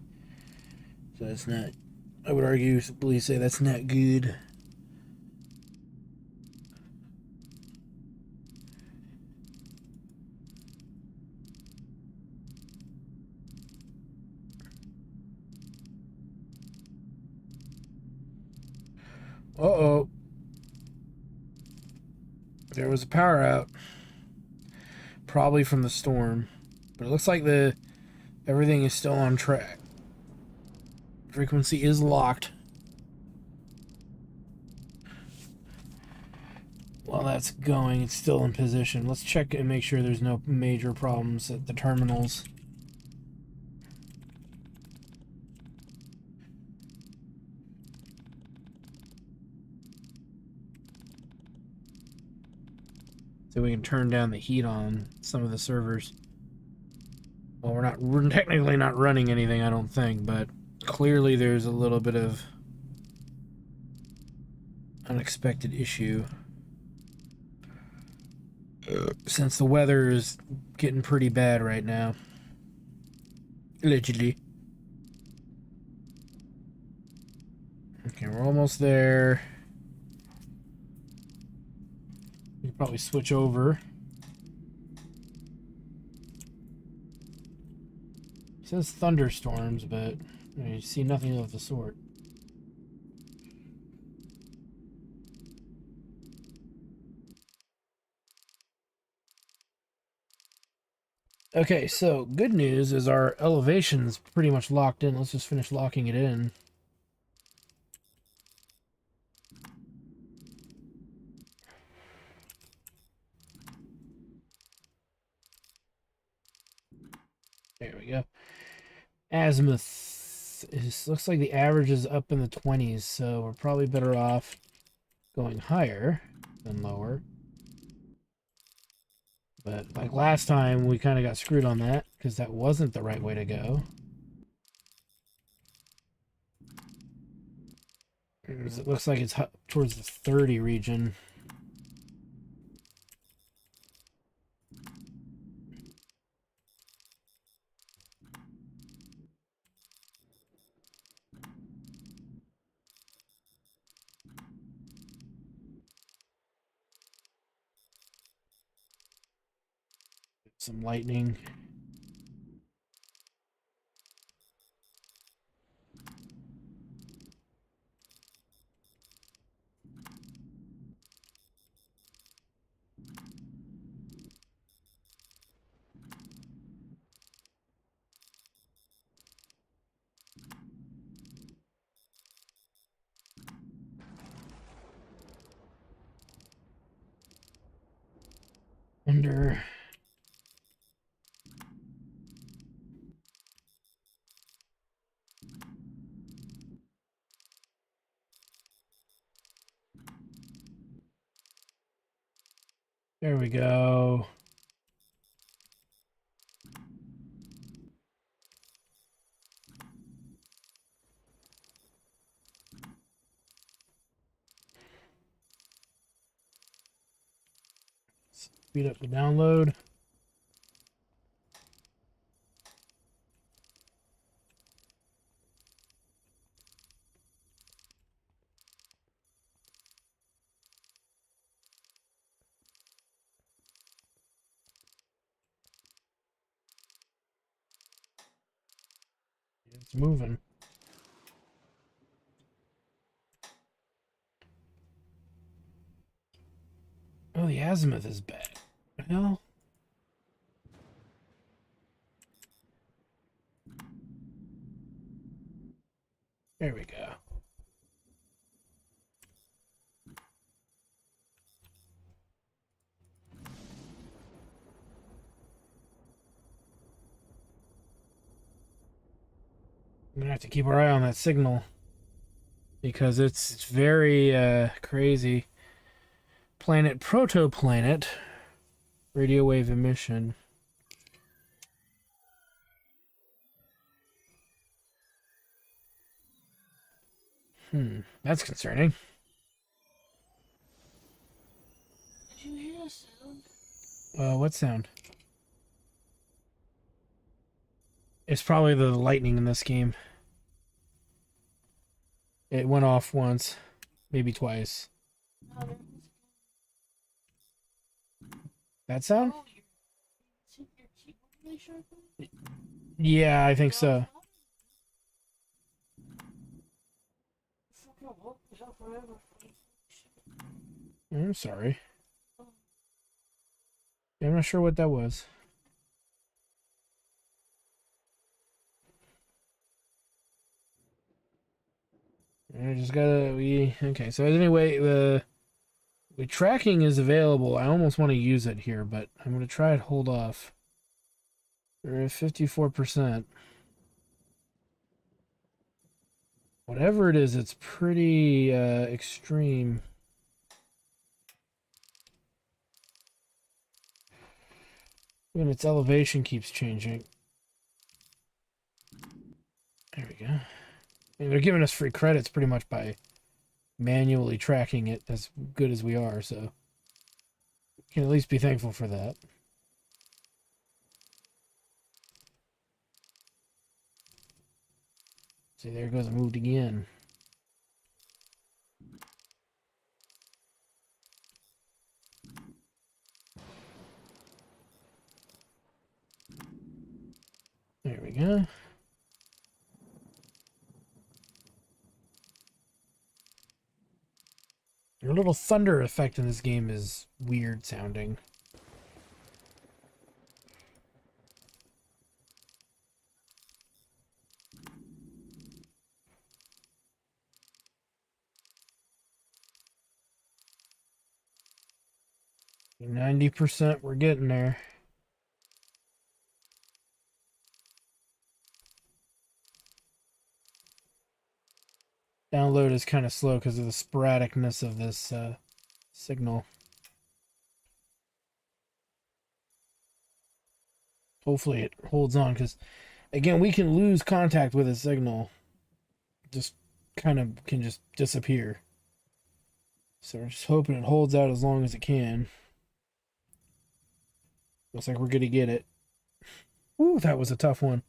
So that's not, I would arguably say that's not good. Uh-oh. There was a power out. Probably from the storm. But it looks like everything is still on track. Frequency is locked. While that's going, it's still in position. Let's check and make sure there's no major problems at the terminals. So we can turn down the heat on some of the servers. Well, we're technically not running anything, I don't think, but clearly there's a little bit of unexpected issue. Since the weather is getting pretty bad right now. Allegedly. Okay, we're almost there. We can probably switch over. It says thunderstorms, but you see nothing of the sort. Okay, so good news is our elevation's pretty much locked in. Let's just finish locking it in. There we go. Azimuth looks like the average is up in the 20s, so we're probably better off going higher than lower. But like last time, we kind of got screwed on that because that wasn't the right way to go. It looks like it's towards the 30 region. Some lightning. Under. There we go. Speed up the download. It's moving. Oh, the azimuth is bad. Well, there we go. I'm gonna have to keep our eye on that signal because it's very crazy. Planet protoplanet radio wave emission. That's concerning. Did you hear a sound? What sound? It's probably the lightning in this game. It went off once, maybe twice. No, there was That sound? oh, your keyboard really sharply? Yeah, I think so. Fucking woke me up forever. I'm sorry. I'm not sure what that was. I just gotta okay. So anyway, the tracking is available. I almost want to use it here, but I'm gonna try it. Hold off. We're at 54%. Whatever it is, it's pretty extreme. Even its elevation keeps changing. There we go. And they're giving us free credits pretty much by manually tracking it as good as we are, so we can at least be thankful for that. See, there it goes, it moved again. There we go. Your little thunder effect in this game is weird sounding. %, we're getting there. Download is kind of slow because of the sporadicness of this signal. Hopefully it holds on, because again, we can lose contact with a signal. Just kind of can just disappear. So we're just hoping it holds out as long as it can. Looks like we're gonna get it. Ooh, that was a tough one.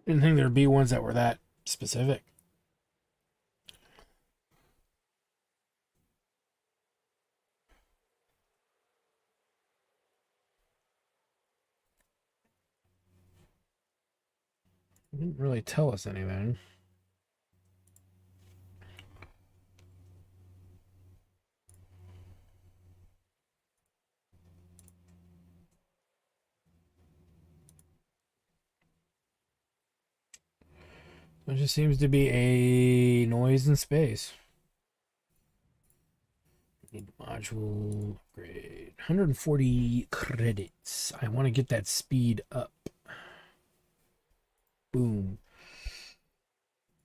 Didn't think there'd be ones that were that specific. It didn't really tell us anything. It just seems to be a noise in space. Need module upgrade. 140 credits. I want to get that speed up. Boom.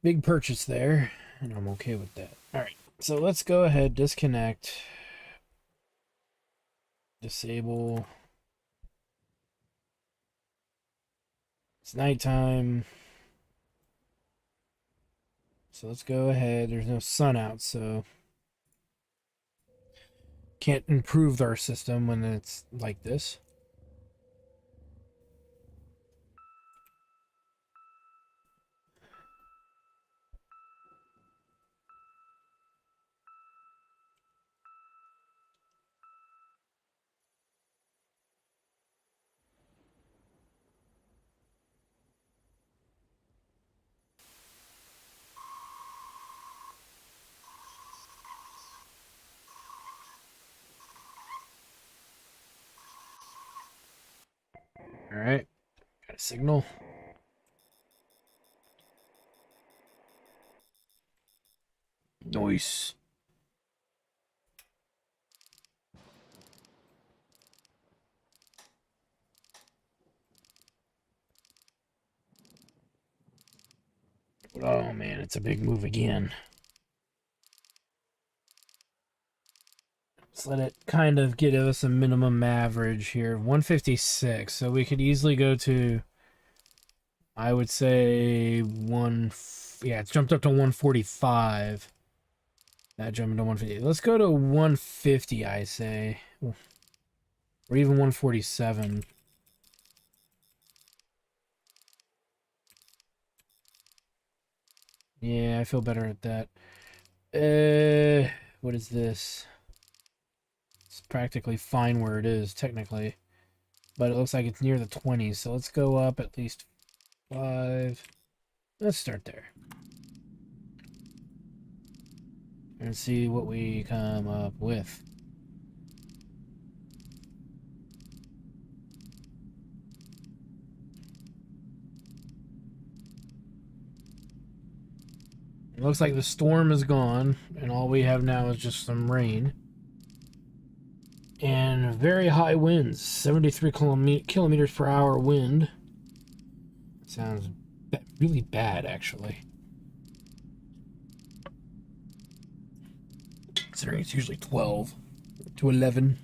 Big purchase there, and I'm okay with that. All right, so let's go ahead, disconnect, disable. It's nighttime. So let's go ahead. There's no sun out, so can't improve our system when it's like this. All right. Got a signal. Nice. Oh man, it's a big move again. Let's let it kind of get us a minimum average here. 156. So we could easily go to, I would say, yeah, it's jumped up to 145. That jumped to 150. Let's go to 150, I say. Or even 147. Yeah, I feel better at that. What is this? It's practically fine where it is, technically. But it looks like it's near the 20s, so let's go up at least 5. Let's start there. And see what we come up with. It looks like the storm is gone, and all we have now is just some rain. And very high winds, 73 kilometers per hour wind. Sounds really bad, actually. Considering it's usually 12 to 11.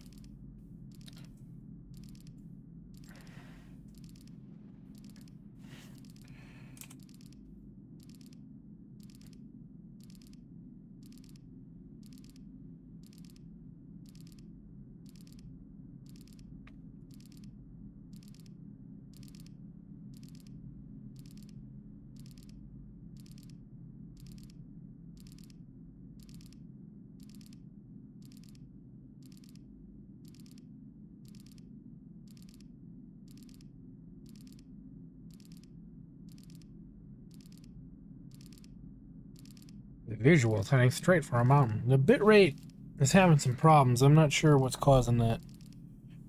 The visual is heading straight for a mountain. The bitrate is having some problems. I'm not sure what's causing that.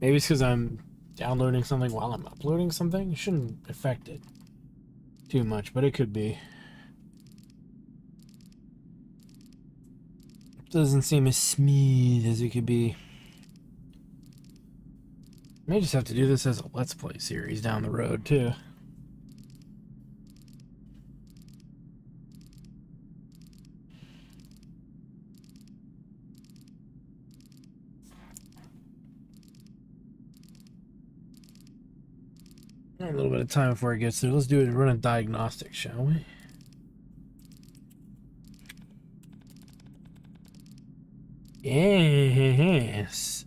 Maybe it's because I'm downloading something while I'm uploading something. It shouldn't affect it too much, but it could be. It doesn't seem as smooth as it could be. May just have to do this as a Let's Play series down the road, too. A little bit of time before it gets there. Let's do it. Run a diagnostic, shall we? Yes.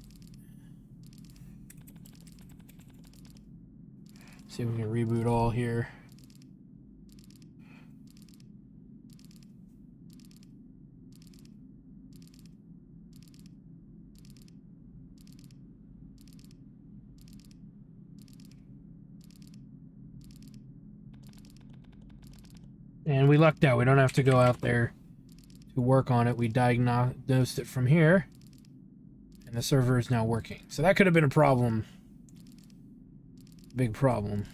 See if we can reboot all here. And we lucked out. We don't have to go out there to work on it. We diagnosed it from here. And the server is now working. So that could have been a problem. Big problem.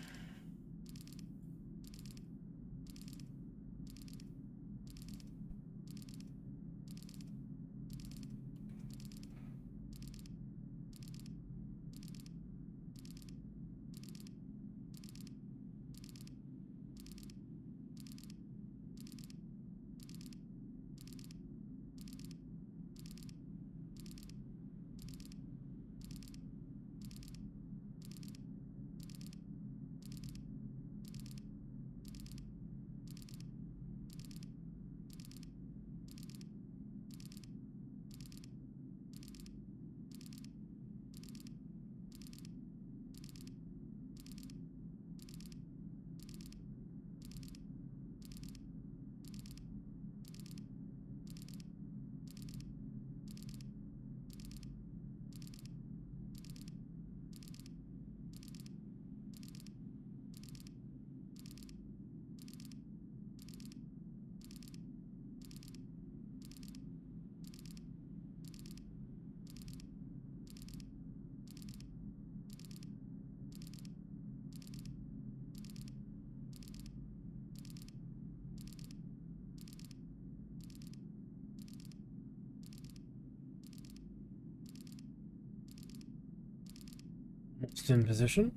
Almost in position.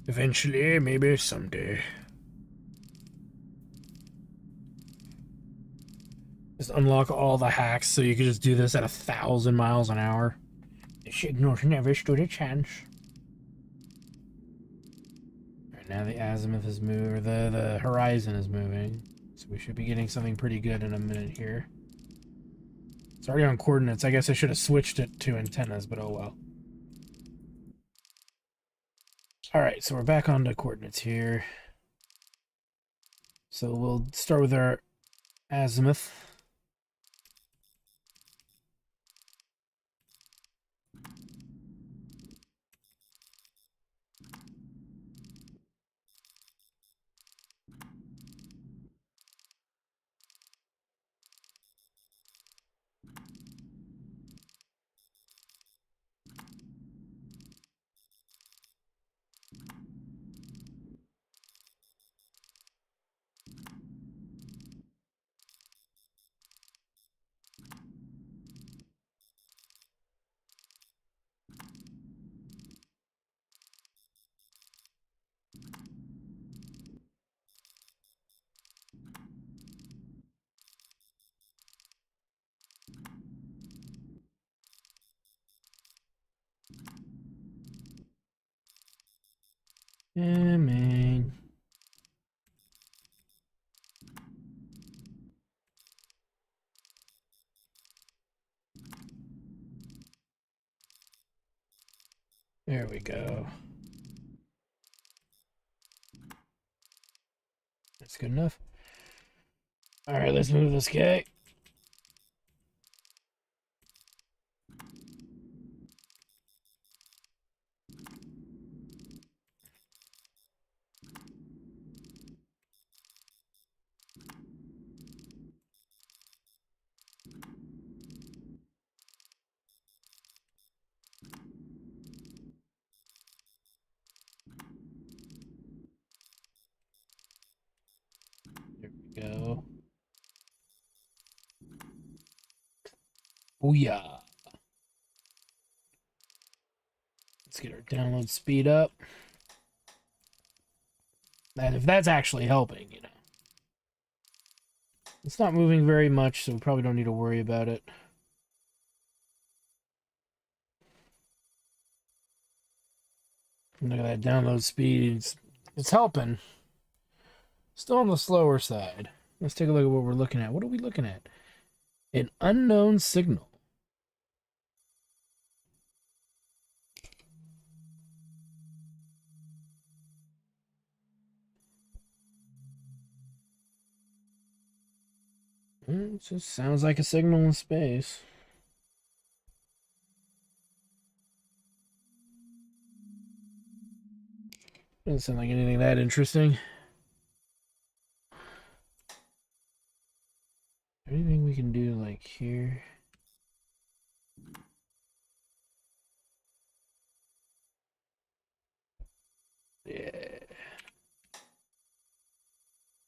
Eventually, maybe someday. Just unlock all the hacks so you can just do this at 1,000 miles an hour. The signals never stood a chance. Alright, now the azimuth is moving, or the horizon is moving. So we should be getting something pretty good in a minute here. It's already on coordinates. I guess I should have switched it to antennas, but oh well. Alright, so we're back onto coordinates here. So we'll start with our azimuth. Yeah, man. There we go. That's good enough. Alright, let's move this guy. There we go. Booyah. Let's get our download speed up. And if that's actually helping, you know. It's not moving very much, so we probably don't need to worry about it. Look at that download speed. It's helping. Still on the slower side. Let's take a look at what we're looking at. What are we looking at? An unknown signal. It just sounds like a signal in space. Doesn't sound like anything that interesting. Anything we can do like here? Yeah.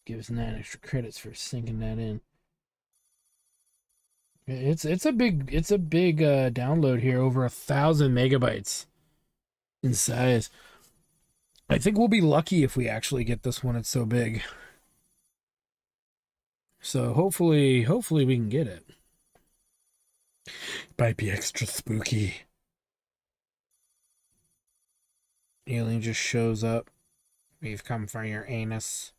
Gives 9 extra credits for sinking that in. It's a big download here, over 1,000 megabytes in size. I think we'll be lucky if we actually get this one. It's so big. So hopefully we can get it. Might be extra spooky. Alien just shows up. We've come for your anus.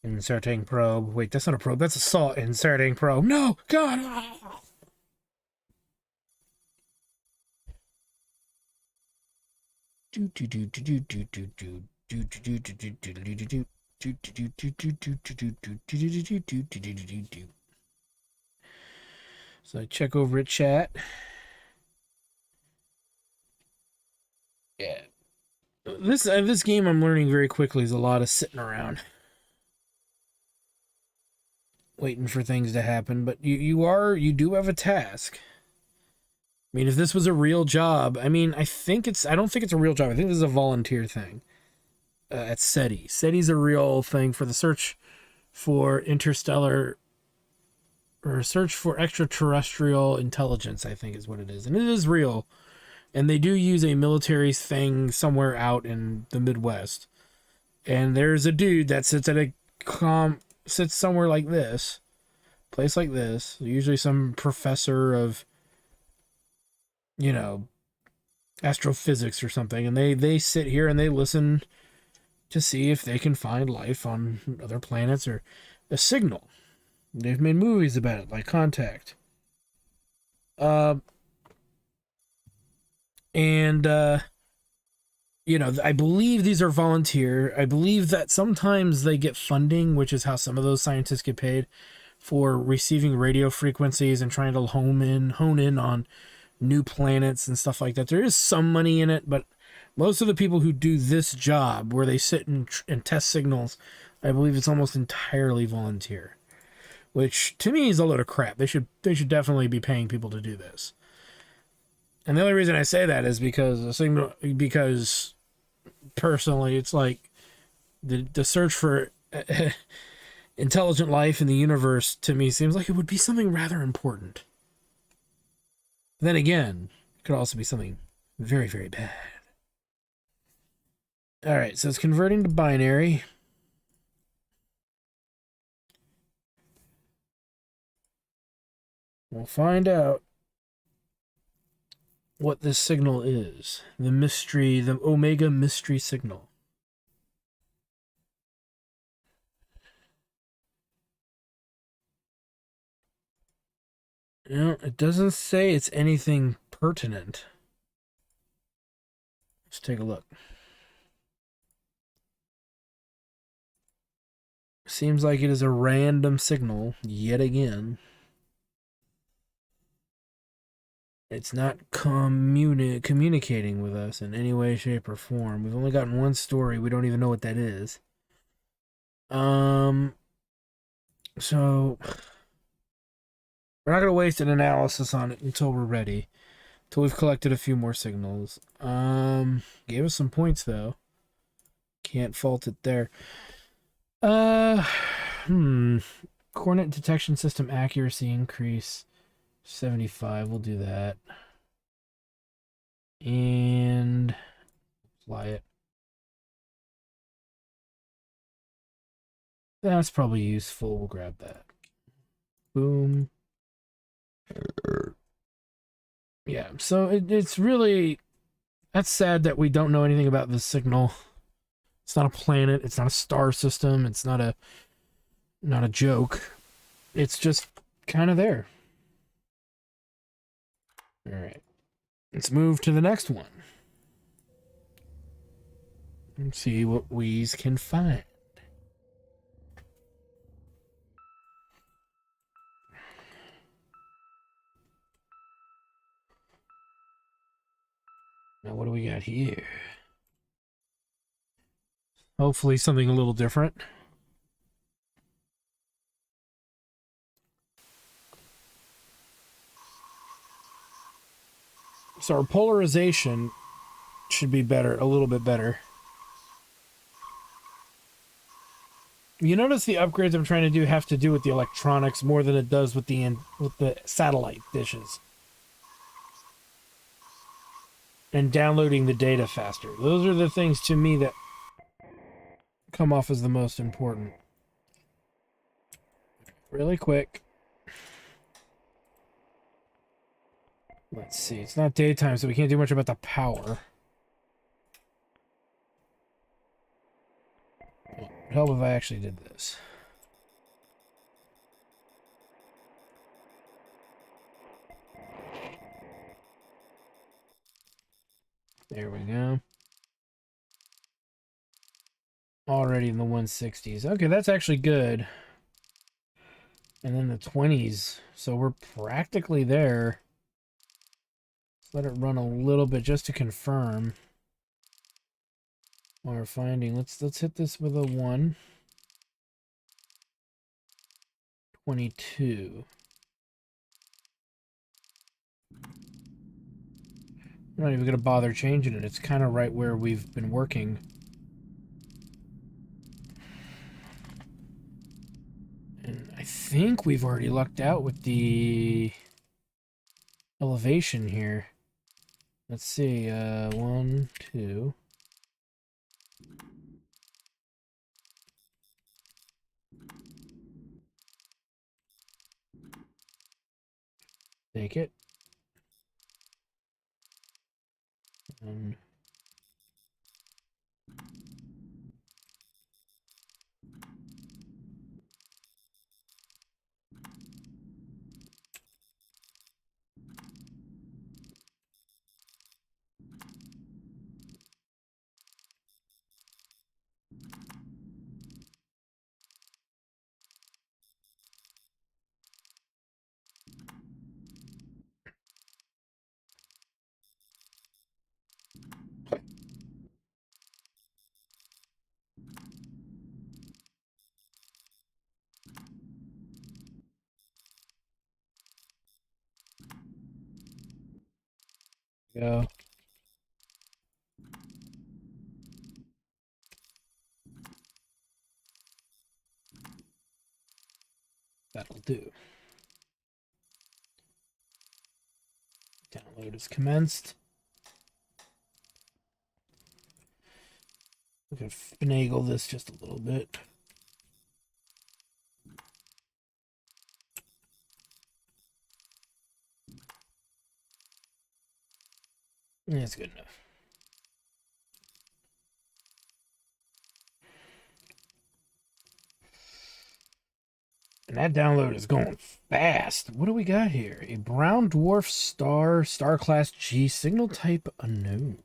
Inserting probe. Wait, that's not a probe. That's a saw. Inserting probe. No! God! So I check over at chat. Yeah. This game I'm learning very quickly is a lot of sitting around. Waiting for things to happen, but you do have a task. I mean, if this was a real job, I mean, I don't think it's a real job. I think this is a volunteer thing. At SETI. SETI's a real thing for the search for interstellar or search for extraterrestrial intelligence, I think is what it is. And it is real. And they do use a military thing somewhere out in the Midwest. And there's a dude that sits at a sits somewhere like this, place like this, usually some professor of, you know, astrophysics or something, and they sit here and they listen to see if they can find life on other planets or a signal. They've made movies about it, like Contact. You know, I believe these are volunteer. I believe that sometimes they get funding, which is how some of those scientists get paid for receiving radio frequencies and trying to hone in on new planets and stuff like that. There is some money in it, but most of the people who do this job, where they sit and test signals, I believe it's almost entirely volunteer, which to me is a load of crap. They should definitely be paying people to do this. And the only reason I say that is because personally, it's like the search for intelligent life in the universe to me seems like it would be something rather important. Then again, it could also be something very, very bad. All right, so it's converting to binary. We'll find out what this signal is. The Omega mystery signal. No, it doesn't say it's anything pertinent. Let's take a look. Seems like it is a random signal, yet again. It's not communicating with us in any way, shape, or form. We've only gotten one story. We don't even know what that is. So we're not going to waste an analysis on it until we're ready. Until we've collected a few more signals. Gave us some points, though. Can't fault it there. Coordinate detection system accuracy increase 75. We'll do that. And apply it. That's probably useful. We'll grab that. Boom. Yeah, so it's really... That's sad that we don't know anything about this signal. It's not a planet. It's not a star system. It's not a joke. It's just kind of there. All right. Let's move to the next one. Let's see what we can find. Now, what do we got here? Hopefully something a little different. So our polarization should be better, a little bit better. You notice the upgrades I'm trying to do have to do with the electronics more than it does with the satellite dishes. And downloading the data faster. Those are the things to me that come off as the most important. Really quick. Let's see. It's not daytime, so we can't do much about the power. It would help if I actually did this. There we go. Already in the 160s. Okay, that's actually good. And then the 20s. So we're practically there. Let's let it run a little bit just to confirm what we're finding. Let's hit this with a 1. 22. I'm not even going to bother changing it. It's kind of right where we've been working. And I think we've already lucked out with the elevation here. Let's see, 1, 2. Take it. And go. That'll do. Download is commenced. We can finagle this just a little bit. That's good enough. And that download is going fast. What do we got here? A brown dwarf star class G, signal type unknown.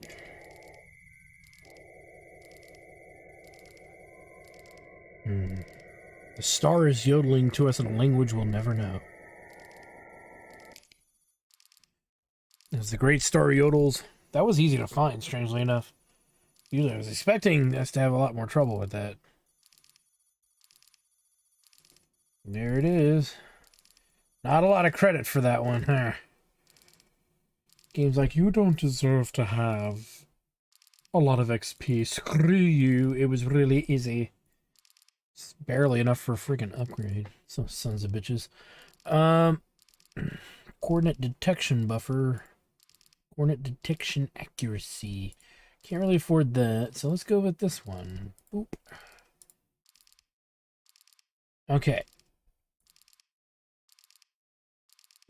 The star is yodeling to us in a language we'll never know. It's the great star yodels. That was easy to find, strangely enough. Usually I was expecting us to have a lot more trouble with that. There it is. Not a lot of credit for that one, huh? Game's like, you don't deserve to have a lot of XP. Screw you. It was really easy. It's barely enough for a freaking upgrade. So sons of bitches. Coordinate detection buffer. Coordinate detection accuracy. Can't really afford that, so let's go with this one. Boop. Okay.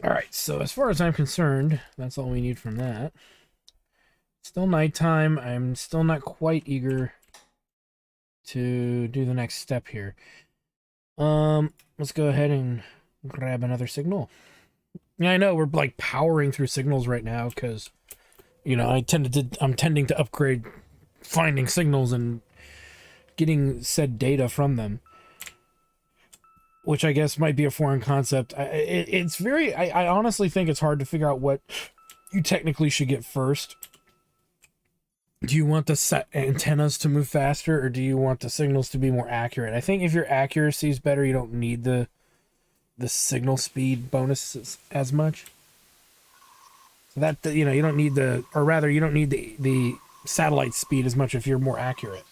Alright, so as far as I'm concerned, that's all we need from that. Still nighttime. I'm still not quite eager to do the next step here. Let's go ahead and grab another signal. Yeah, I know we're like powering through signals right now because, you know, I'm tending to upgrade finding signals and getting said data from them, which I guess might be a foreign concept. I honestly think it's hard to figure out what you technically should get first. Do you want the set antennas to move faster, or do you want the signals to be more accurate? I think if your accuracy is better, you don't need the signal speed bonuses as much. So that, you know, you don't need the, or rather, you don't need the satellite speed as much if you're more accurate.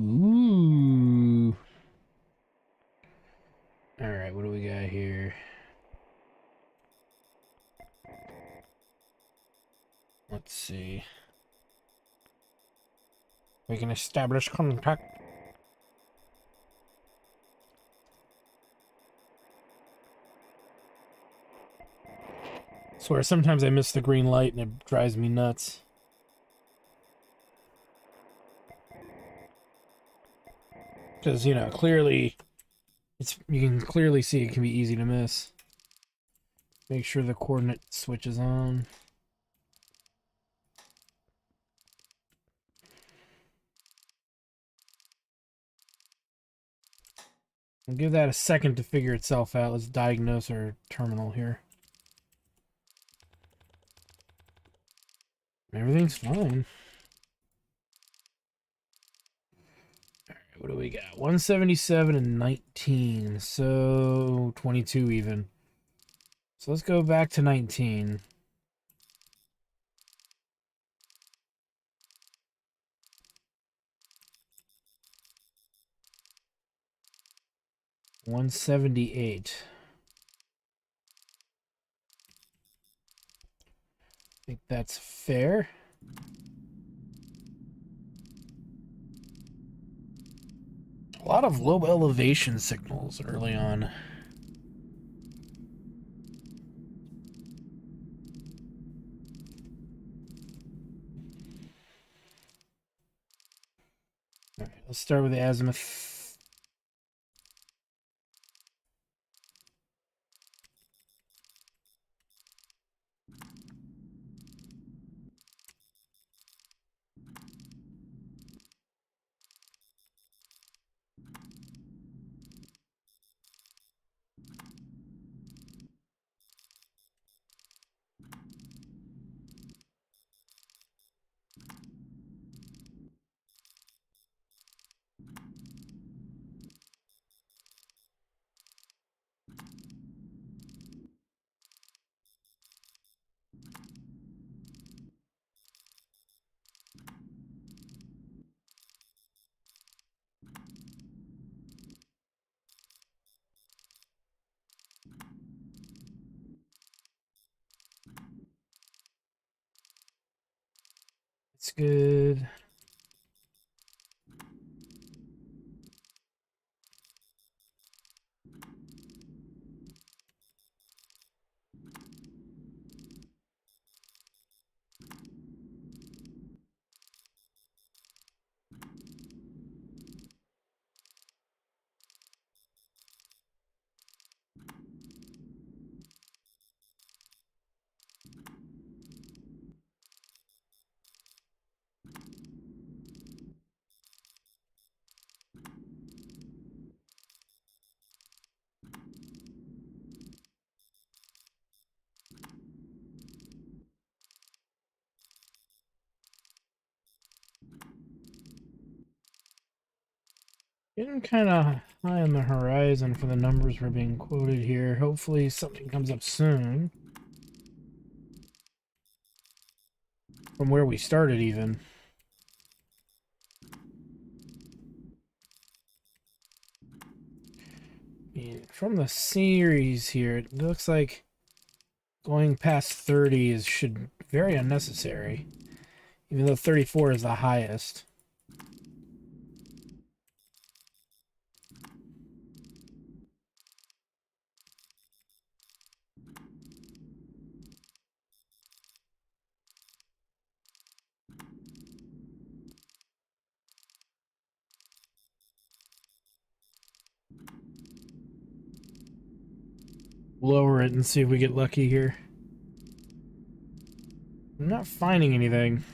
Ooh. All right, what do we got here? Let's see. We can establish contact. I swear, sometimes I miss the green light and it drives me nuts. Because, you know, clearly, you can clearly see it can be easy to miss. Make sure the coordinate switch is on. We'll give that a second to figure itself out. Let's diagnose our terminal here. Everything's fine. Alright, what do we got? 177 and 19, so 22 even. So let's go back to 19. $178. I think that's fair. A lot of low elevation signals early on. All right, let's start with the azimuth. It's good. Getting kind of high on the horizon for the numbers we're being quoted here. Hopefully something comes up soon. From where we started even. From the series here, it looks like going past 30 is very unnecessary. Even though 34 is the highest. Lower it and see if we get lucky here. I'm not finding anything.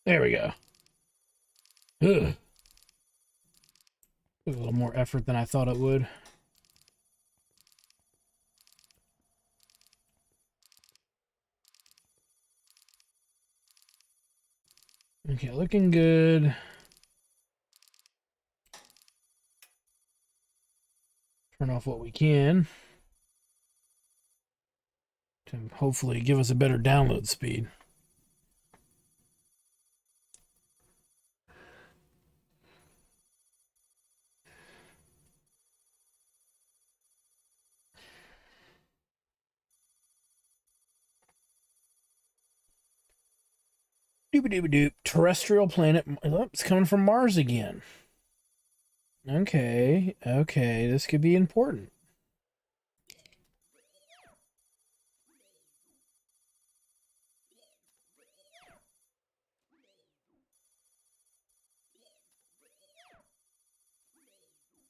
There we go. Ugh. Took a little more effort than I thought it would. Okay, looking good. Turn off what we can to hopefully give us a better download speed. Doop-a-doop-a-doop. Terrestrial planet. Oh, it's coming from Mars again. Okay, this could be important.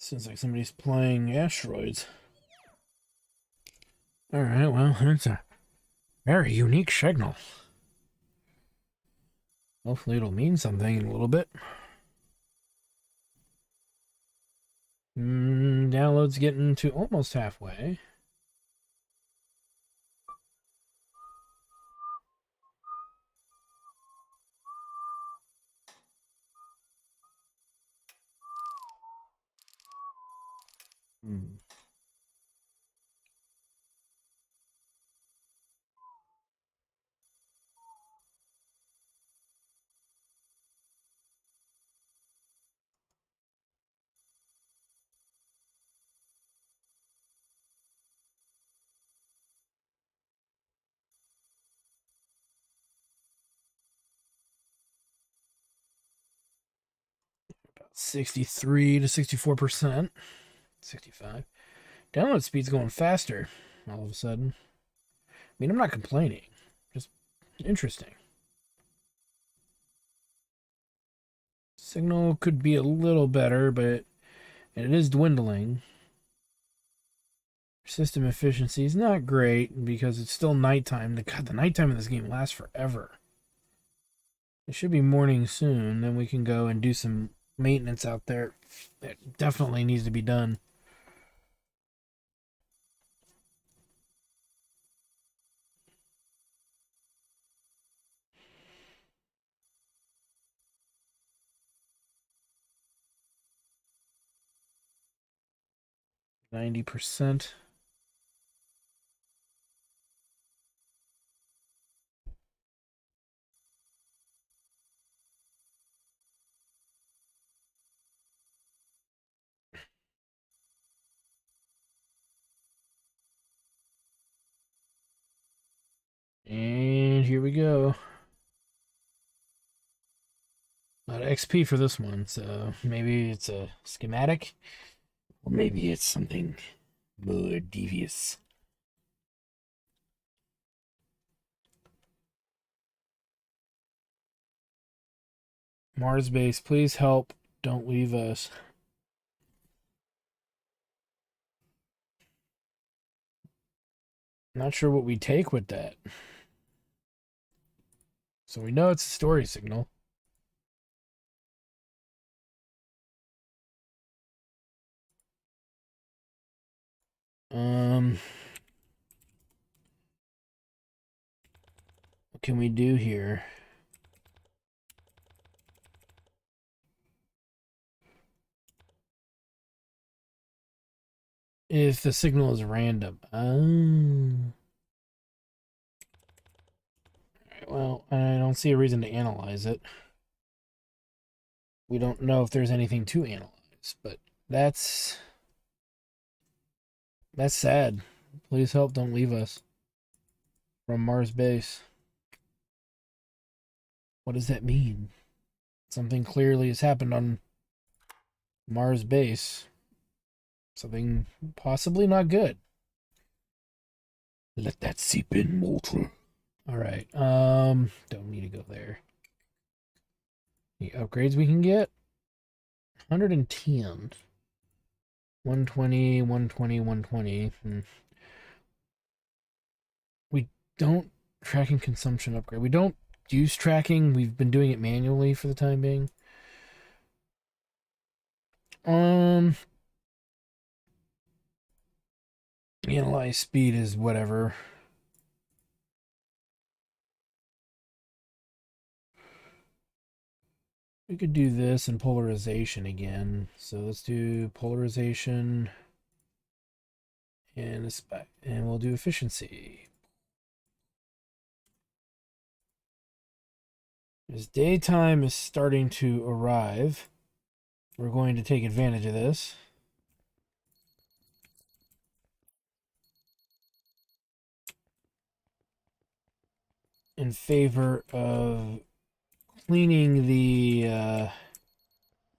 Sounds like somebody's playing asteroids. Alright, well, it's a very unique signal. Hopefully it'll mean something in a little bit. Download's getting to almost halfway. Hmm. About 63 to 64%. 65. Download speed's going faster all of a sudden. I mean, I'm not complaining. Just interesting. Signal could be a little better, but it is dwindling. System efficiency is not great because it's still nighttime. God, the nighttime in this game lasts forever. It should be morning soon. Then we can go and do some maintenance out there. It definitely needs to be done. %. And here we go. A lot of XP for this one, so maybe it's a schematic, or maybe it's something more devious. Mars base, please help. Don't leave us. Not sure what we take with that. So we know it's a story signal. What can we do here? If the signal is random. Well, I don't see a reason to analyze it. We don't know if there's anything to analyze, but that's sad. Please help, don't leave us. From Mars base. What does that mean? Something clearly has happened on Mars base. Something possibly not good. Let that seep in, Molter. Alright, don't need to go there. The upgrades we can get? 110. 120, 120, 120. We don't tracking consumption upgrade. We don't use tracking. We've been doing it manually for the time being. Analyze speed is whatever. We could do this and polarization again. So let's do polarization and we'll do efficiency. As daytime is starting to arrive, we're going to take advantage of this. In favor of cleaning the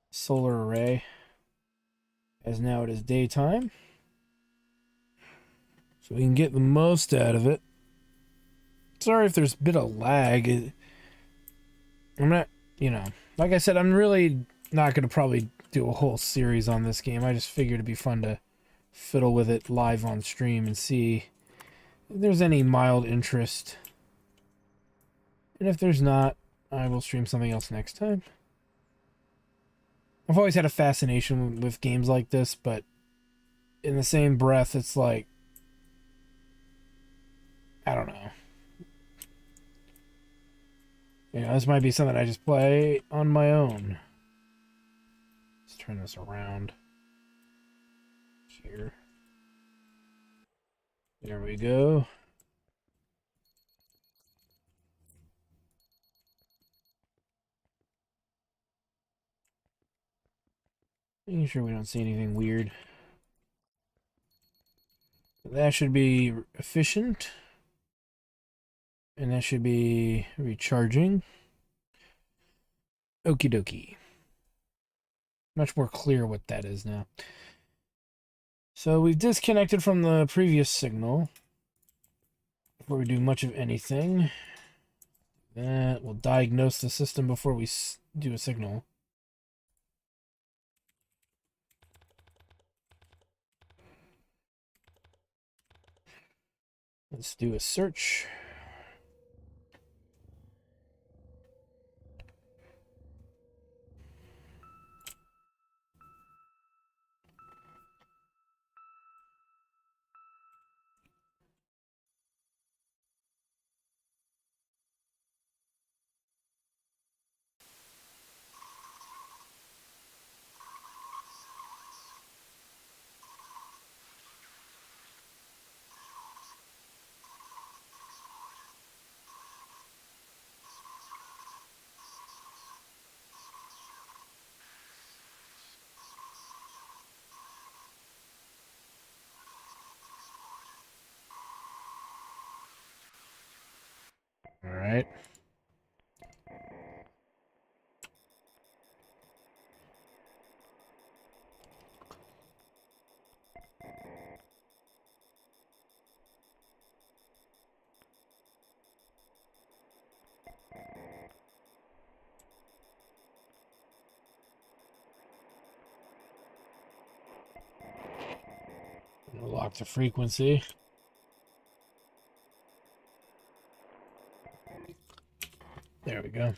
solar array, as now it is daytime, so we can get the most out of it. Sorry if there's a bit of lag. I'm not, like I said, I'm really not going to probably do a whole series on this game. I just figured it'd be fun to fiddle with it live on stream and see if there's any mild interest. And if there's not, I will stream something else next time. I've always had a fascination with games like this, but in the same breath, it's like, I don't know. You know, this might be something I just play on my own. Let's turn this around. Here. There we go. Making sure we don't see anything weird. That should be efficient. And that should be recharging. Okie dokie. Much more clear what that is now. So we've disconnected from the previous signal before we do much of anything. That will diagnose the system before we do a signal. Let's do a search. All right. We'll lock the frequency. There we go.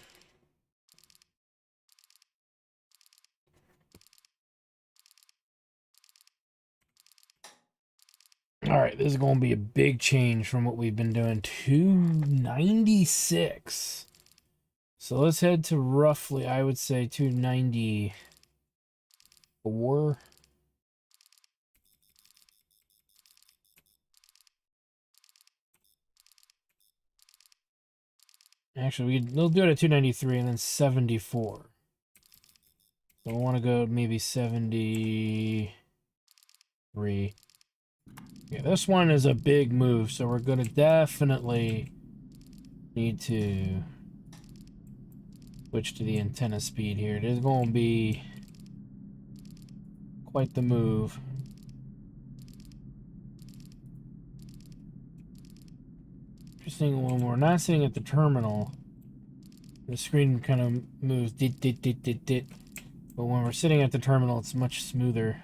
All right, this is going to be a big change from what we've been doing. 296. So let's head to roughly, I would say, 294. Actually, we'll do it at 293 and then 74. So we'll want to go maybe 73. Yeah, this one is a big move, so we're going to definitely need to switch to the antenna speed here. It is going to be quite the move. Interesting, when we're not sitting at the terminal, the screen kind of moves dit dit dit dit dit. But when we're sitting at the terminal, it's much smoother.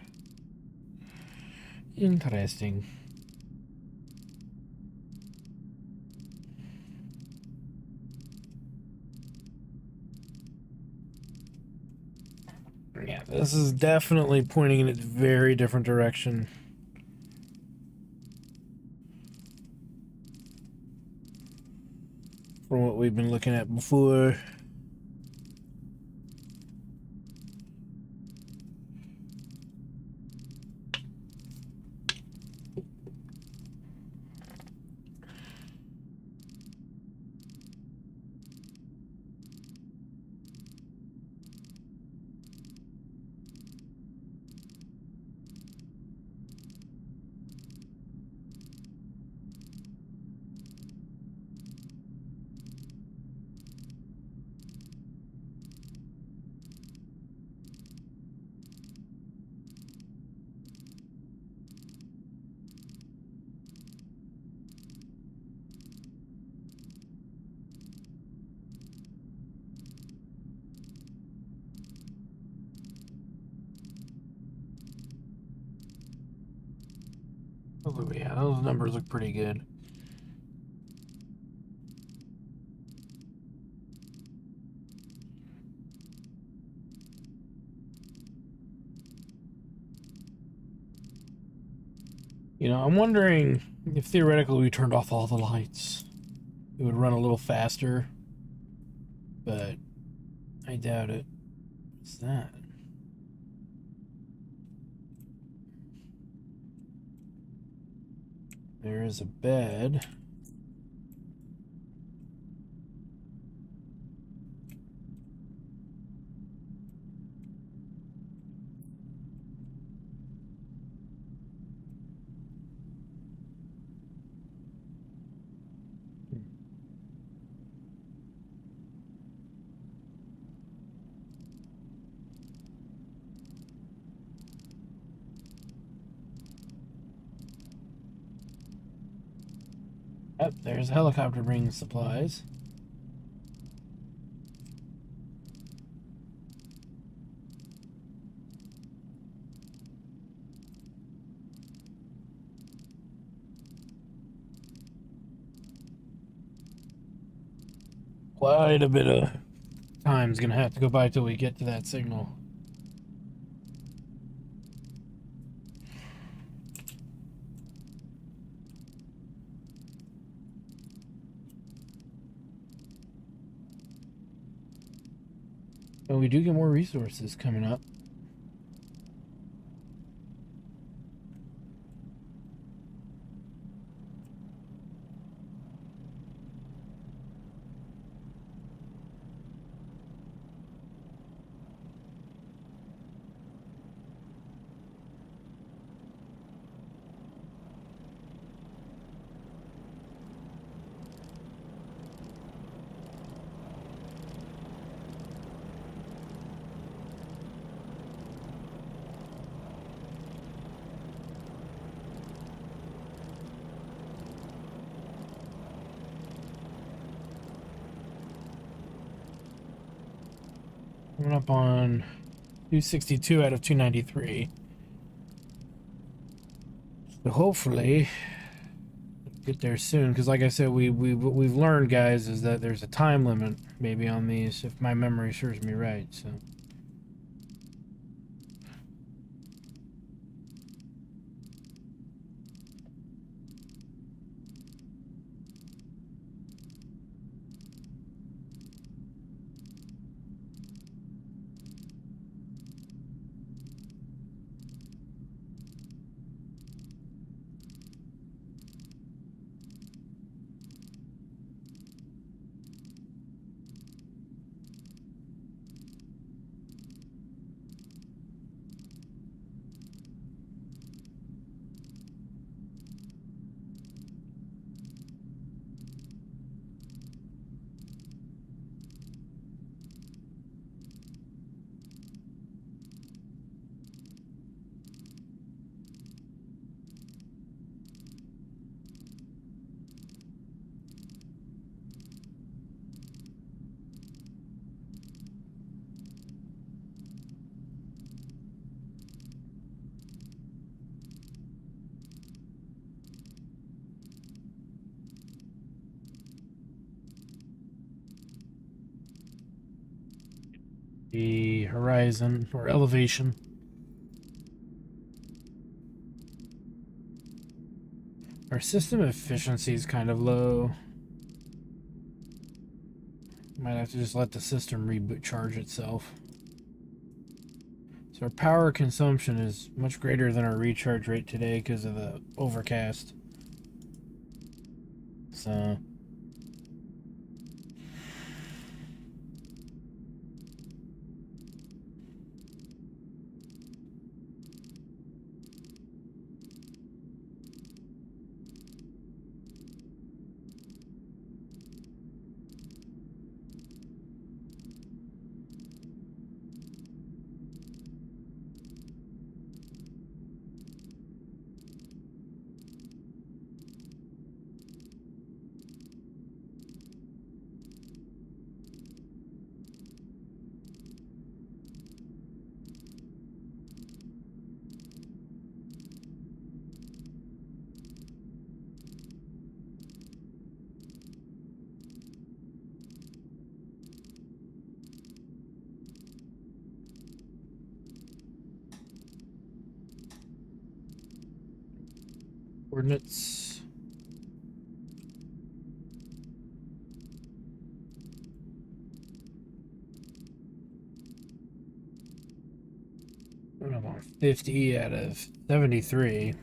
Interesting. Yeah, this is definitely pointing in a very different direction. From what we've been looking at before. Oh, yeah, those numbers look pretty good. You know, I'm wondering if theoretically we turned off all the lights, it would run a little faster, but I doubt it. What's that? There is a bed. Yep, there's a helicopter bringing supplies. Quite a bit of time's gonna have to go by till we get to that signal. But we do get more resources coming up. Coming up on 262 out of 293. So hopefully get there soon, because like I said, what we've learned, guys, is that there's a time limit maybe on these, if my memory serves me right. So the horizon or elevation. Our system efficiency is kind of low. Might have to just let the system reboot charge itself. So our power consumption is much greater than our recharge rate today because of the overcast. So coordinates. I'm on 50 out of 73.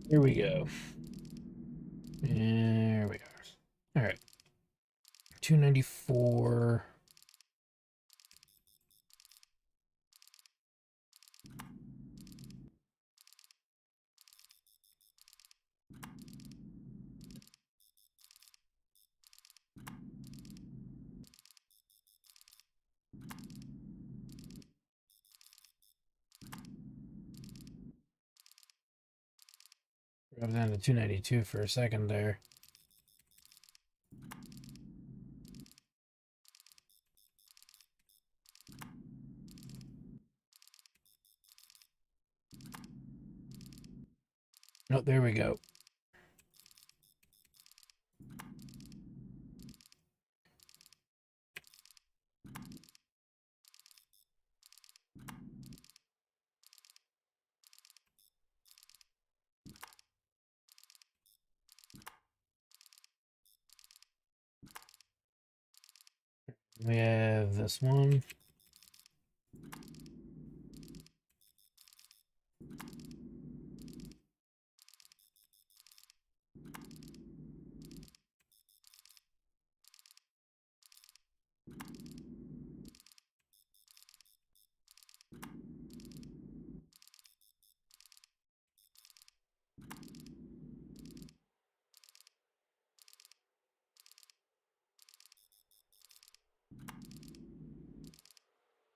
Here we go. There we are. All right. 294. Drop down to 292 for a second there. Oh, there we go. We have this one.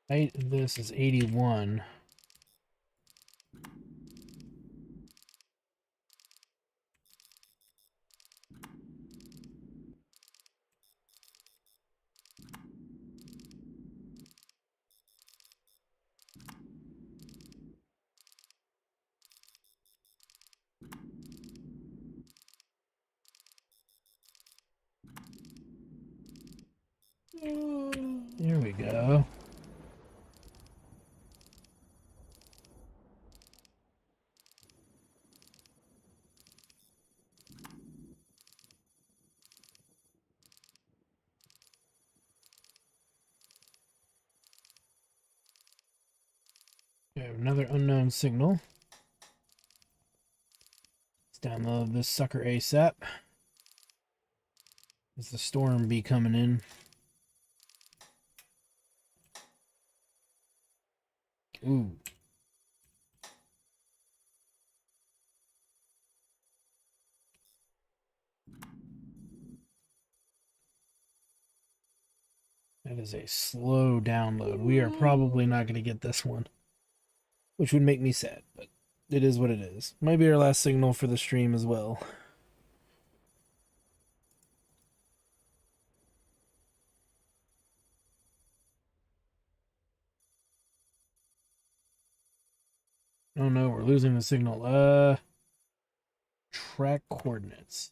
Height of this is 81. There we go. We have another unknown signal. Let's download this sucker ASAP. Is the storm be coming in? Ooh. That is a slow download. We are probably not going to get this one, which would make me sad, but it is what it is. Might be our last signal for the stream as well. Oh no, we're losing the signal. Track coordinates.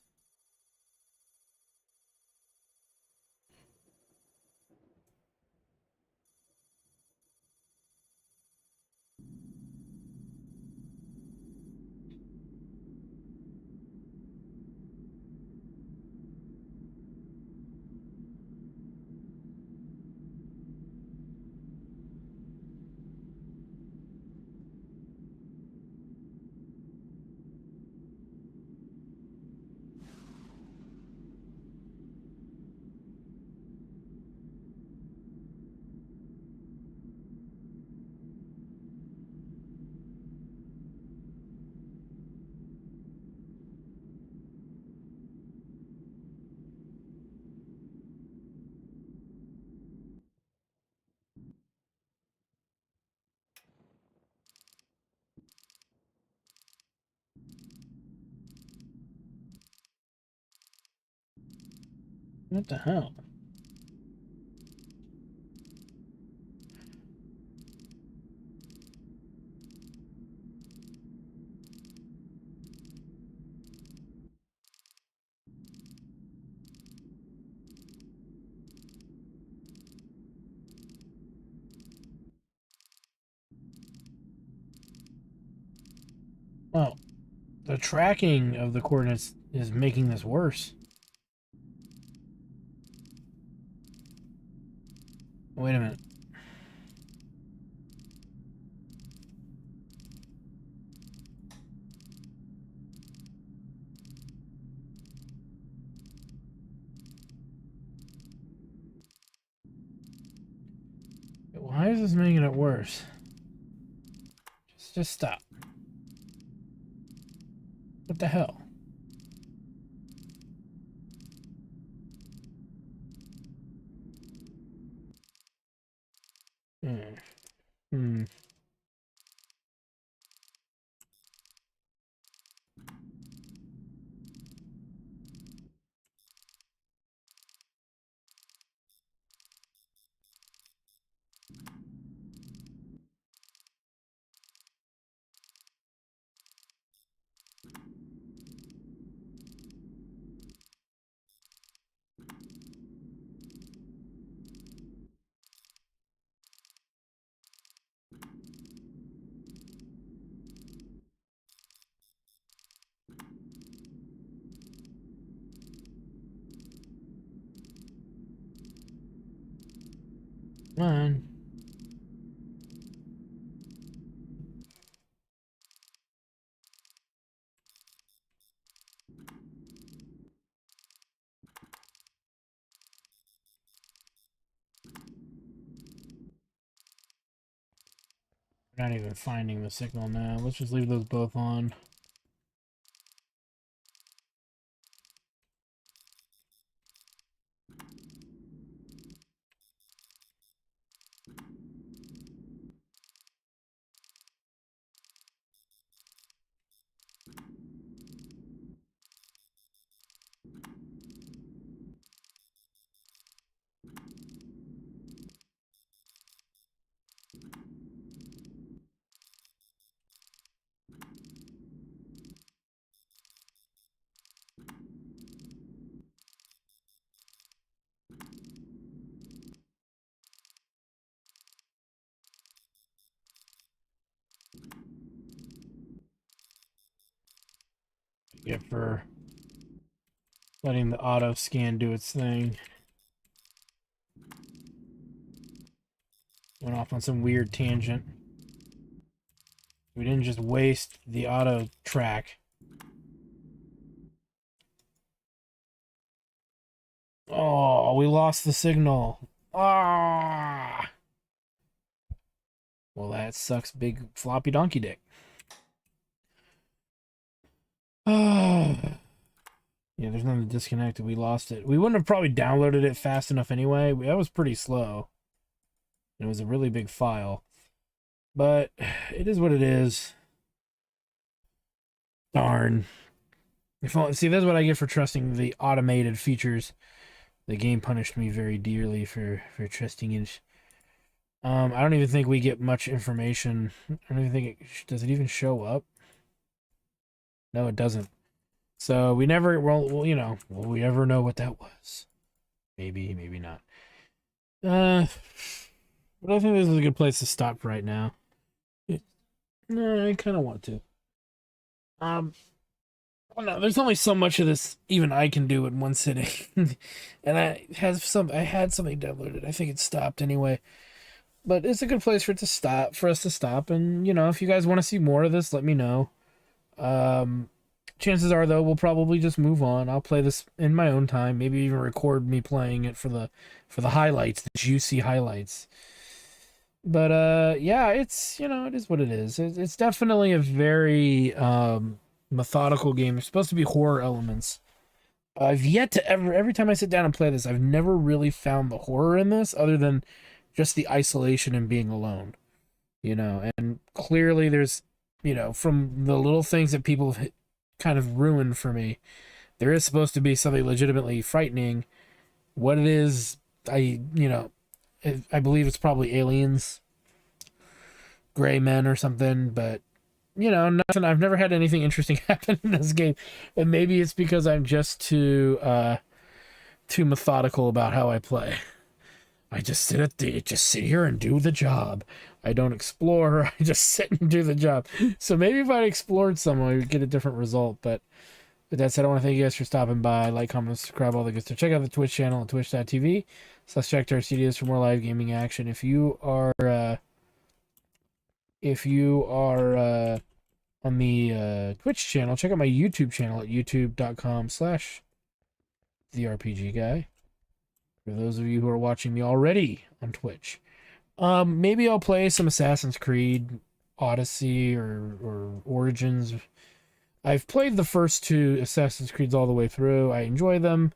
What the hell? Oh, the tracking of the coordinates is making this worse. Wait a minute. Why is this making it worse? Just stop. What the hell? Hmm. Come on. We're not even finding the signal now. Let's just leave those both on. Yeah, for letting the auto scan do its thing. Went off on some weird tangent. We didn't just waste the auto track. Oh, we lost the signal. Ah! Well, that sucks big floppy donkey dick. Oh. Yeah, there's nothing disconnected. We lost it. We wouldn't have probably downloaded it fast enough anyway. That was pretty slow. It was a really big file. But it is what it is. Darn. See, that's what I get for trusting the automated features. The game punished me very dearly for trusting it. I don't even think we get much information. I don't even think does it even show up? No, it doesn't. So we never, well, will we ever know what that was? Maybe, maybe not. But I think this is a good place to stop right now. No, I kind of want to. Well, no, there's only so much of this even I can do in one sitting, and I had something downloaded. I think it stopped anyway, but it's a good place for us to stop. And if you guys want to see more of this, let me know. Chances are though we'll probably just move on. I'll play this in my own time, maybe even record me playing it for the highlights, the juicy highlights. But yeah, it's it is what it is. It's definitely a very methodical game. There's supposed to be horror elements. I've yet to every time I sit down and play this, I've never really found the horror in this other than just the isolation and being alone. And clearly there's, from the little things that people have kind of ruined for me, there is supposed to be something legitimately frightening what it is. I believe it's probably aliens, gray men or something, but nothing. I've never had anything interesting happen in this game, and maybe it's because I'm just too methodical about how I play. I just sit here and do the job. I don't explore. I just sit and do the job. So maybe if I explored some, I would get a different result. But with that said, I want to thank you guys for stopping by. Like, comment, subscribe, all the good stuff. Check out the Twitch channel at twitch.tv/JackTarCDs for more live gaming action. If you are on the Twitch channel, check out my YouTube channel at youtube.com/therepgguy. For those of you who are watching me already on Twitch, maybe I'll play some Assassin's Creed Odyssey or Origins. I've played the first 2 Assassin's Creeds all the way through. I enjoy them.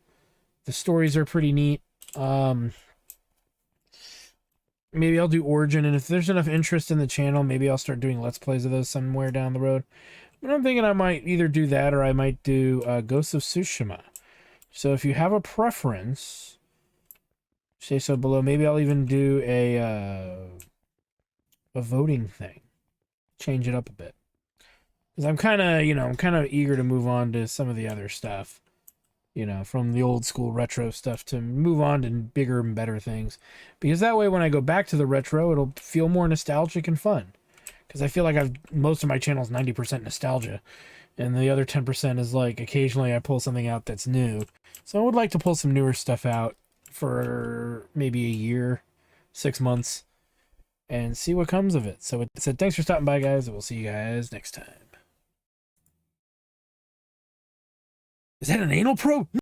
The stories are pretty neat. Maybe I'll do Origin, and if there's enough interest in the channel, maybe I'll start doing Let's Plays of those somewhere down the road. But I'm thinking I might either do that or I might do Ghost of Tsushima. So if you have a preference, say so below. Maybe I'll even do a voting thing. Change it up a bit. Because I'm kind of eager to move on to some of the other stuff. From the old school retro stuff to move on to bigger and better things. Because that way when I go back to the retro, it'll feel more nostalgic and fun. Because I feel like most of my channel is 90% nostalgia. And the other 10% is like occasionally I pull something out that's new. So I would like to pull some newer stuff out for maybe a year, 6 months, and see what comes of it. So with that said, thanks for stopping by, guys, and we'll see you guys next time. Is that an anal probe?